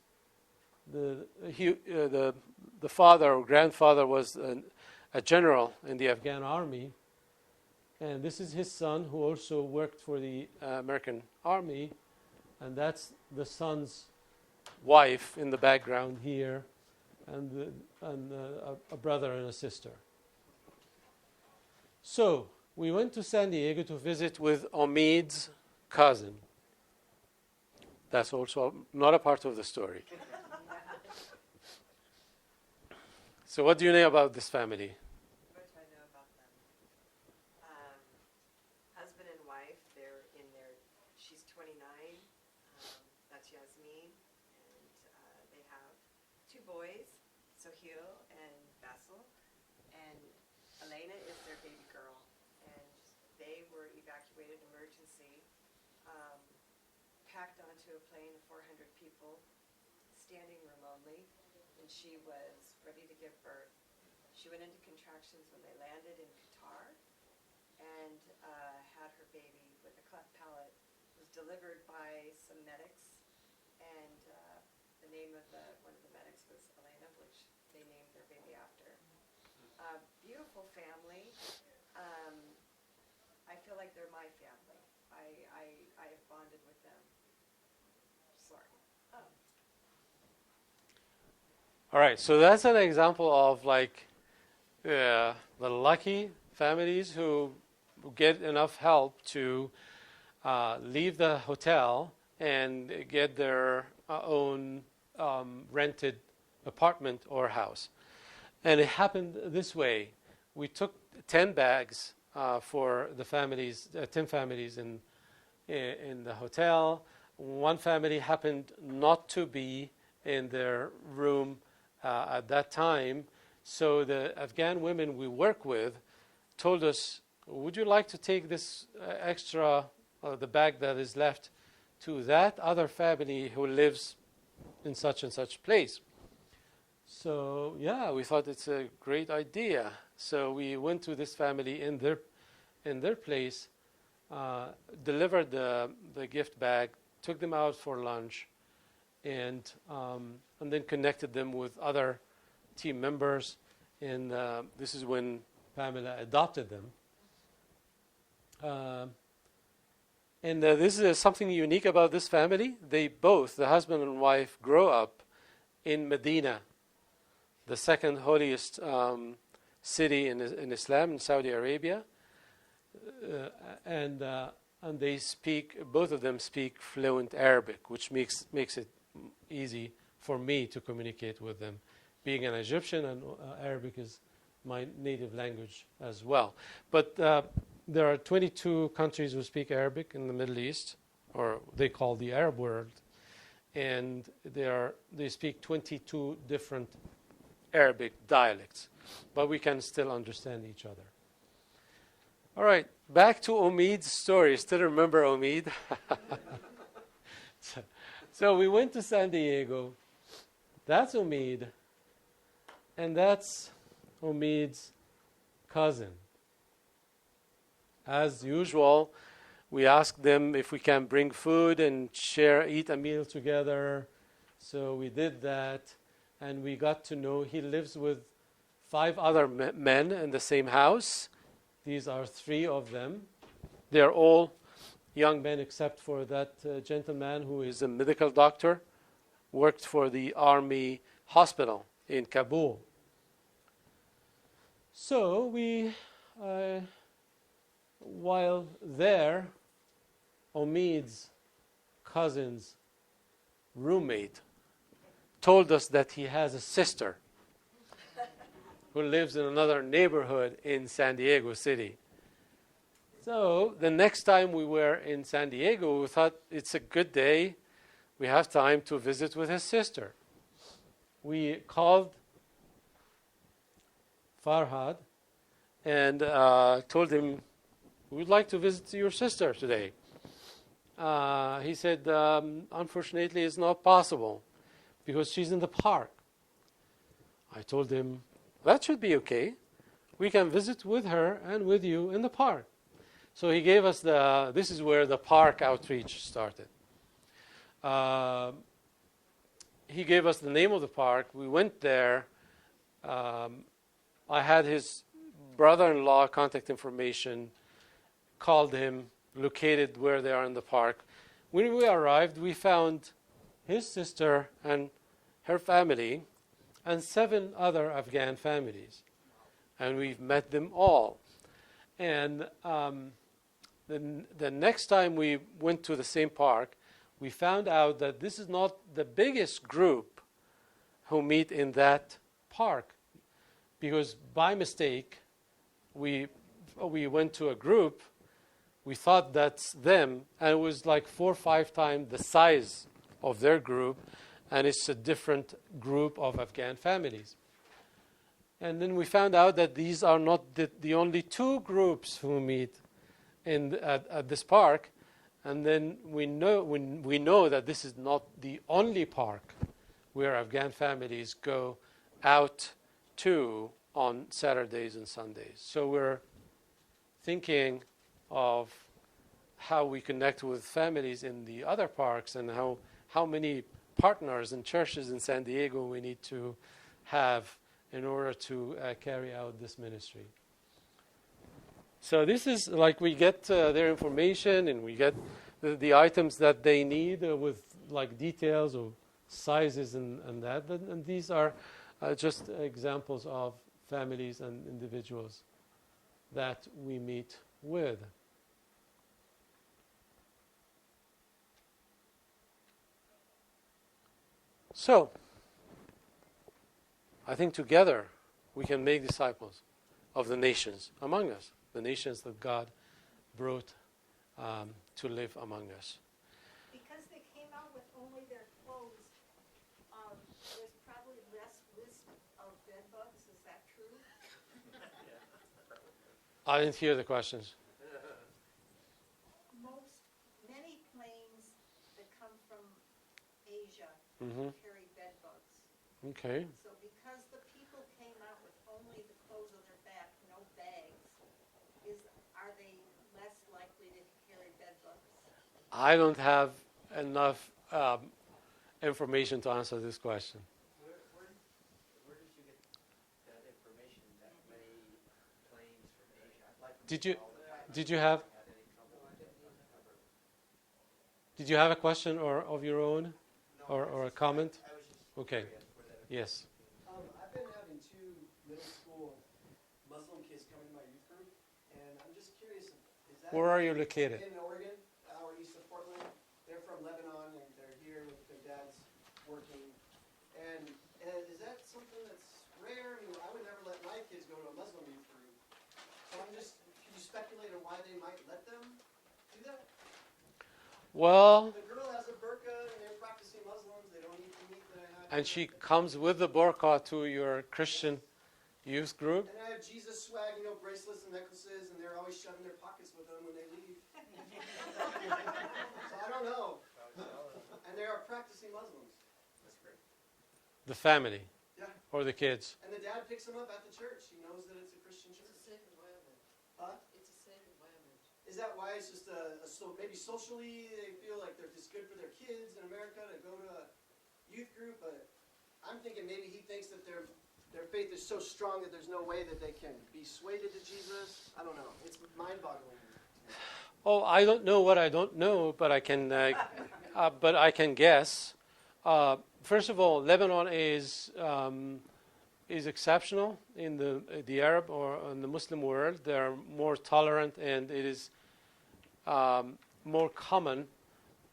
The father or grandfather was a general in the Afghan army. And this is his son, who also worked for the American Army. And that's the son's wife in the background here, and a brother and a sister. So we went to San Diego to visit with Omid's cousin. That's also not a part of the story. So what do you know about this family? What do I know about them? Husband and wife, they're in their, she's 29, that's Yasmin, and they have 2 boys, Sohail and Basil, and Elena is their baby girl, and they were evacuated emergency, packed onto a plane of 400 people, standing room only, and she was ready to give birth. She went into contractions when they landed in Qatar and had her baby with a cleft palate. Was delivered by some medics, and the name of one of the medics was they named their baby after. Beautiful family. I feel like they're my family. I have bonded with them. Sorry. All right, so that's an example of like the lucky families who get enough help to leave the hotel and get their own rented apartment or house. And it happened this way. We took 10 bags for the families, 10 families in the hotel. One family happened not to be in their room at that time. So the Afghan women we work with told us, would you like to take this extra, the bag that is left, to that other family who lives in such and such place? So yeah, we thought it's a great idea. So we went to this family in their place, delivered the gift bag, took them out for lunch, and then connected them with other team members. And this is when Pamela adopted them. And this is something unique about this family. They both, the husband and wife, grow up in Medina, the second holiest city in Islam, in Saudi Arabia. And they speak, both of them speak fluent Arabic, which makes it easy for me to communicate with them. Being an Egyptian, and Arabic is my native language as well. But there are 22 countries who speak Arabic in the Middle East, or they call the Arab world, and they speak 22 different Arabic dialects, but we can still understand each other. All right, back to Omid's story. Still remember Omid? So we went to San Diego. That's Omid, and that's Omid's cousin. As usual, we asked them if we can bring food and eat a meal together. So we did that, and we got to know he lives with 5 other men in the same house. These are 3 of them. They're all young men except for that gentleman who is a medical doctor, worked for the army hospital in Kabul. So we, while there, Omid's cousin's roommate told us that he has a sister who lives in another neighborhood in San Diego City. So the next time we were in San Diego, we thought it's a good day. We have time to visit with his sister. We called Farhad and told him, we'd like to visit your sister today. He said, unfortunately, it's not possible because she's in the park. I told him, that should be okay. We can visit with her and with you in the park. So he gave us this is where the park outreach started. He gave us the name of the park. We went there. I had his brother-in-law contact information, called him, located where they are in the park. When we arrived, we found his sister and her family and 7 other Afghan families. And we've met them all. And the next time we went to the same park, we found out that this is not the biggest group who meet in that park. Because by mistake, we went to a group, we thought that's them, and it was like 4 or 5 times the size of their group, and it's a different group of Afghan families. And then we found out that these are not the only 2 groups who meet at this park, and then we know that this is not the only park where Afghan families go out to on Saturdays and Sundays. So we're thinking of how we connect with families in the other parks and how many partners and churches in San Diego we need to have in order to carry out this ministry. So this is like we get their information and we get the items that they need with like details of sizes and that. And these are just examples of families and individuals that we meet with. So, I think together we can make disciples of the nations among us, the nations that God brought to live among us. Because they came out with only their clothes, there's probably less risk of bed bugs, is that true? I didn't hear the questions. Many planes that come from Asia Mm-hmm. carry bed bugs. Okay. So because the people came out with only the clothes on their back, no bags, are they less likely to carry bed bugs? I don't have enough information to answer this question. Where did you get that information, that many planes from Asia? I'd like to Did know you all the time. did you have Had any trouble with it? did you have a question or of your own No, or a comment? I was just Okay. curious where that. Yes. I've been having two middle school Muslim kids come into my youth group, and I'm just curious, is that Where are you located? in Oregon, hour east of Portland? They're from Lebanon, and they're here with their dads working. And is that something that's rare? I mean, I would never let my kids go to a Muslim youth group. So I'm just, can you speculate on why they might let them do that? Well, The girl has a burqa, and they're practicing Muslims. They don't eat the meat that I had. and she comes with the burqa to your Christian youth group. And I have Jesus swag, bracelets and necklaces, and they're always shoving their pockets with them when they leave. So I don't know. And they are practicing Muslims. That's great. The family Yeah. or the kids. And the dad picks them up at the church. He knows that it's a Christian church. It's a safe environment. Huh? It's a safe environment. Is that why it's just maybe socially they feel like they're just good for their kids in America to go to a youth group? But I'm thinking maybe he thinks that their faith is so strong that there's no way that they can be swayed to Jesus. I don't know. It's mind-boggling. Oh, I don't know what I don't know, but I can guess. First of all, Lebanon is exceptional in the Arab or in the Muslim world. They are more tolerant, and it is more common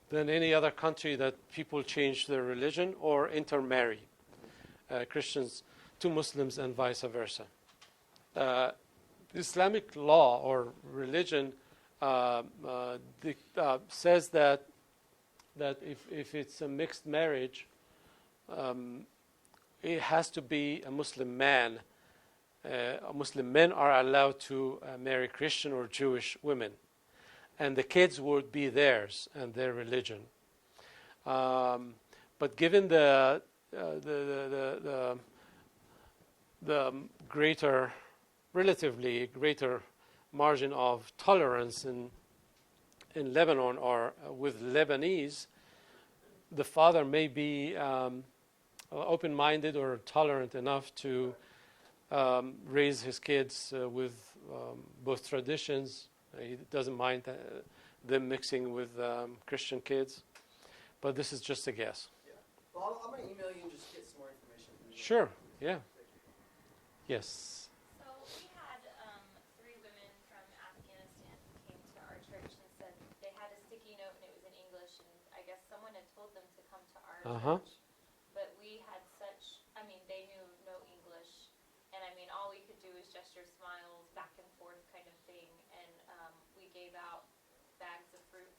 than any other country that people change their religion or intermarry, Christians to Muslims and vice versa. Islamic law or religion says that if it's a mixed marriage, it has to be a Muslim man. Muslim men are allowed to marry Christian or Jewish women, and the kids would be theirs and their religion. But given the relatively greater margin of tolerance in Lebanon or with Lebanese, the father may be open-minded or tolerant enough to raise his kids with both traditions. He doesn't mind them mixing with Christian kids. But this is just a guess. Yeah. Well, I'm going to email you and just get some more information from you. Sure, yeah. Yes. So we had 3 women from Afghanistan who came to our church and said they had a sticky note and it was in English, and I guess someone had told them to come to our church. But we had they knew no English, and all we could do was gesture smiles back and forth kind of thing, and we gave out bags of fruit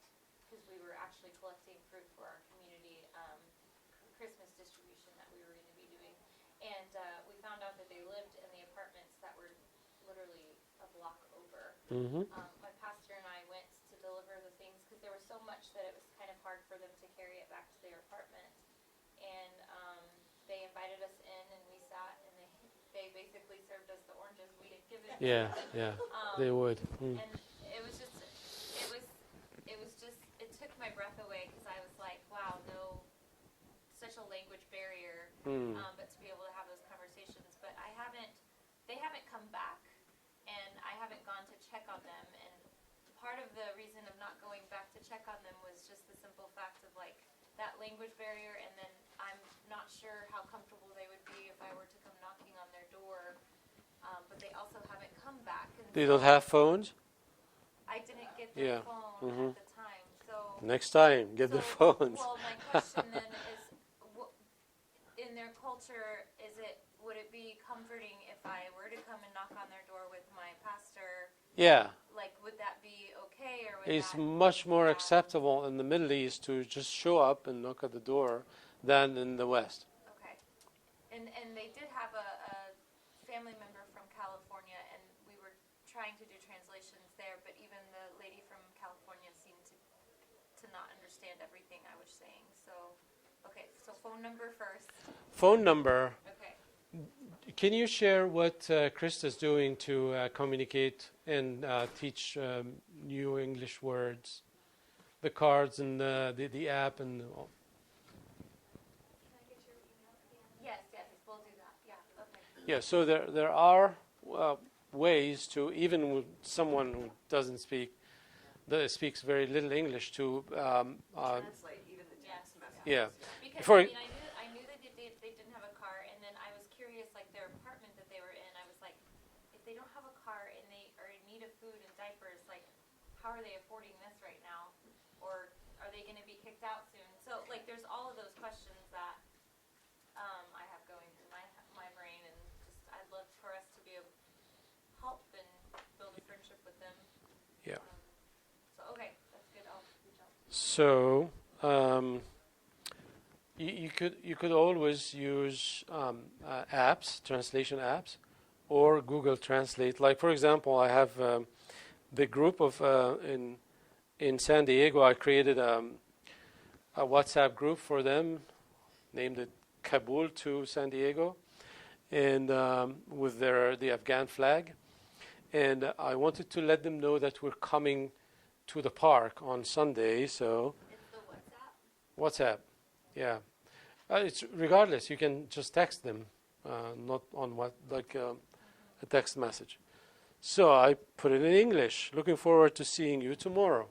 because we were actually collecting fruit for our community Christmas distribution that we were going to be doing. And we found out that they lived in the apartments that were literally a block over. Mm-hmm. My pastor and I went to deliver the things because there was so much that it was kind of hard for them to carry it back to their apartment. And they invited us in, and we sat, and they basically served us the oranges. We didn't give it. Yeah, they would. Mm. And it took my breath away because I was like, wow, such a language barrier, but to be able to have those conversations. But I they haven't come back, and I haven't gone to check on them. And part of the reason of not going back to check on them was just the simple fact of like that language barrier, and then I'm not sure how comfortable they would be if I were to come knocking on their door. But they also haven't come back. And They don't have phones? I didn't get their Yeah. phone at the time, so. Next time, get the phones. Well, my question then is, in their culture, would it be comforting if I were to come and knock on their door with my pastor? Yeah. Like, would that be okay, or would It's that? much more acceptable in the Middle East to just show up and knock at the door than in the West. Okay. And they did have a family member from California, and we were trying to do translations there, but even the lady from California seemed to not understand everything I was saying. So, okay, so phone number first. Phone number. Okay. Can you share what Krista's doing to communicate and teach new English words? The cards and the app and all. Can I get your email again? Yes, we'll do that. Yeah, okay. Yeah, so there are ways to, even with someone who doesn't speaks very little English, to Translate even the text messages. yeah. Because For, I knew that they didn't have a car, and then I was curious, like their apartment that they were in. I was like, if they don't have a car and they are in need of food and diapers, like, how are they affording this right now? Or are they going to be kicked out soon? So, like, there's all of those questions that I have going through my brain, and just I'd love for us to be able to help and build a friendship with them. yeah. So, okay, that's good. I'll reach out. So you could always use apps, translation apps, or Google Translate. Like for example, I have the group of in San Diego. I created a WhatsApp group for them, named it Kabul to San Diego, and with the Afghan flag. And I wanted to let them know that we're coming to the park on Sunday. So It's the WhatsApp? WhatsApp, yeah. It's regardless. You can just text them, not on a text message. So I put it in English. Looking forward to seeing you tomorrow.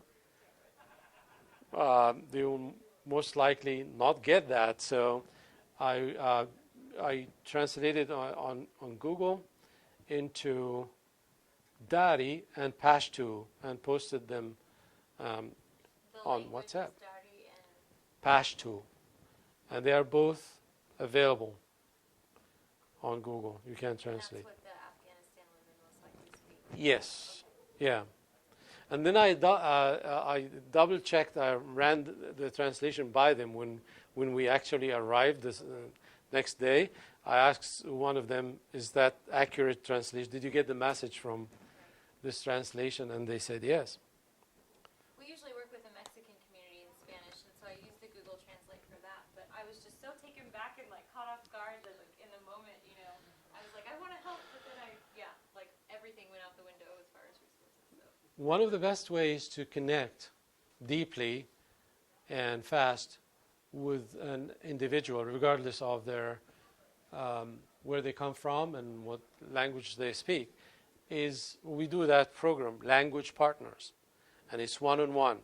They will most likely not get that. So I translated on Google into Dari and Pashto and posted them on WhatsApp. Pashto. And they are both available on Google. You can translate. That's what the Afghanistan women most likely speak. Yes. Yeah. And then I double checked. I ran the translation by them when we actually arrived this next day. I asked one of them, "Is that accurate translation? Did you get the message from this translation?" And they said yes. We usually work with the Mexican community in Spanish, and so I use the Google Translate for that. But I was just so taken back and like caught off guard that like in the moment, I was like, I want to help, but then like everything went out the window as far as resources. So. One of the best ways to connect deeply and fast with an individual, regardless of their where they come from and what language they speak, is we do that program, Language Partners, and it's one-on-one.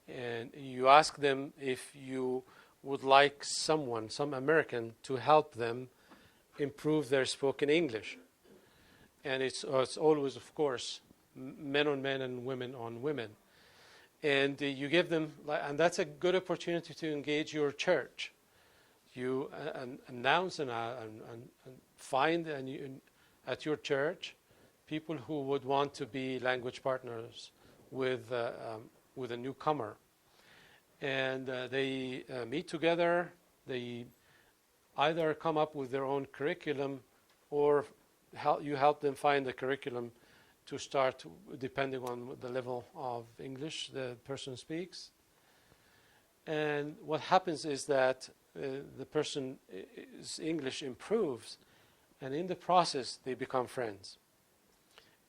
And you ask them if you would like some American, to help them improve their spoken English. And it's always, of course, men on men and women on women. And you give them, and that's a good opportunity to engage your church. You announce and find at your church people who would want to be language partners with a newcomer. And they meet together. They either come up with their own curriculum, or you help them find the curriculum to start, depending on the level of English the person speaks. And what happens is that the person's English improves, and in the process they become friends.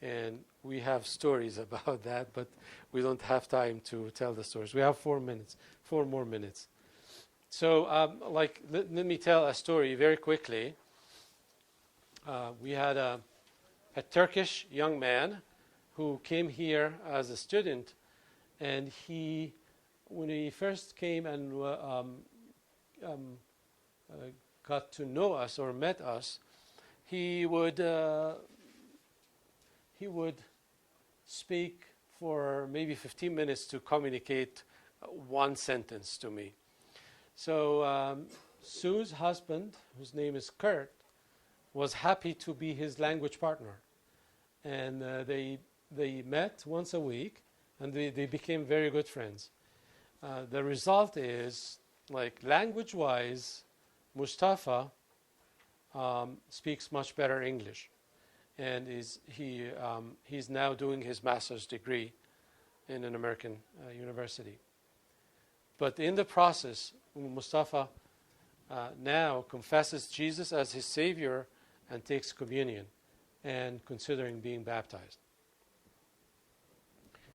And we have stories about that, but we don't have time to tell the stories. We have 4 more minutes. So let me tell a story very quickly. We had a Turkish young man who came here as a student, and when he first came and got to know us or met us, he would speak for maybe 15 minutes to communicate one sentence to me. So Sue's husband, whose name is Kurt, was happy to be his language partner. And they met once a week, and they became very good friends. The result is, like, language-wise, Mustafa speaks much better English, and he's now doing his master's degree in an American university. But in the process, Mustafa now confesses Jesus as his Savior and takes communion and considering being baptized.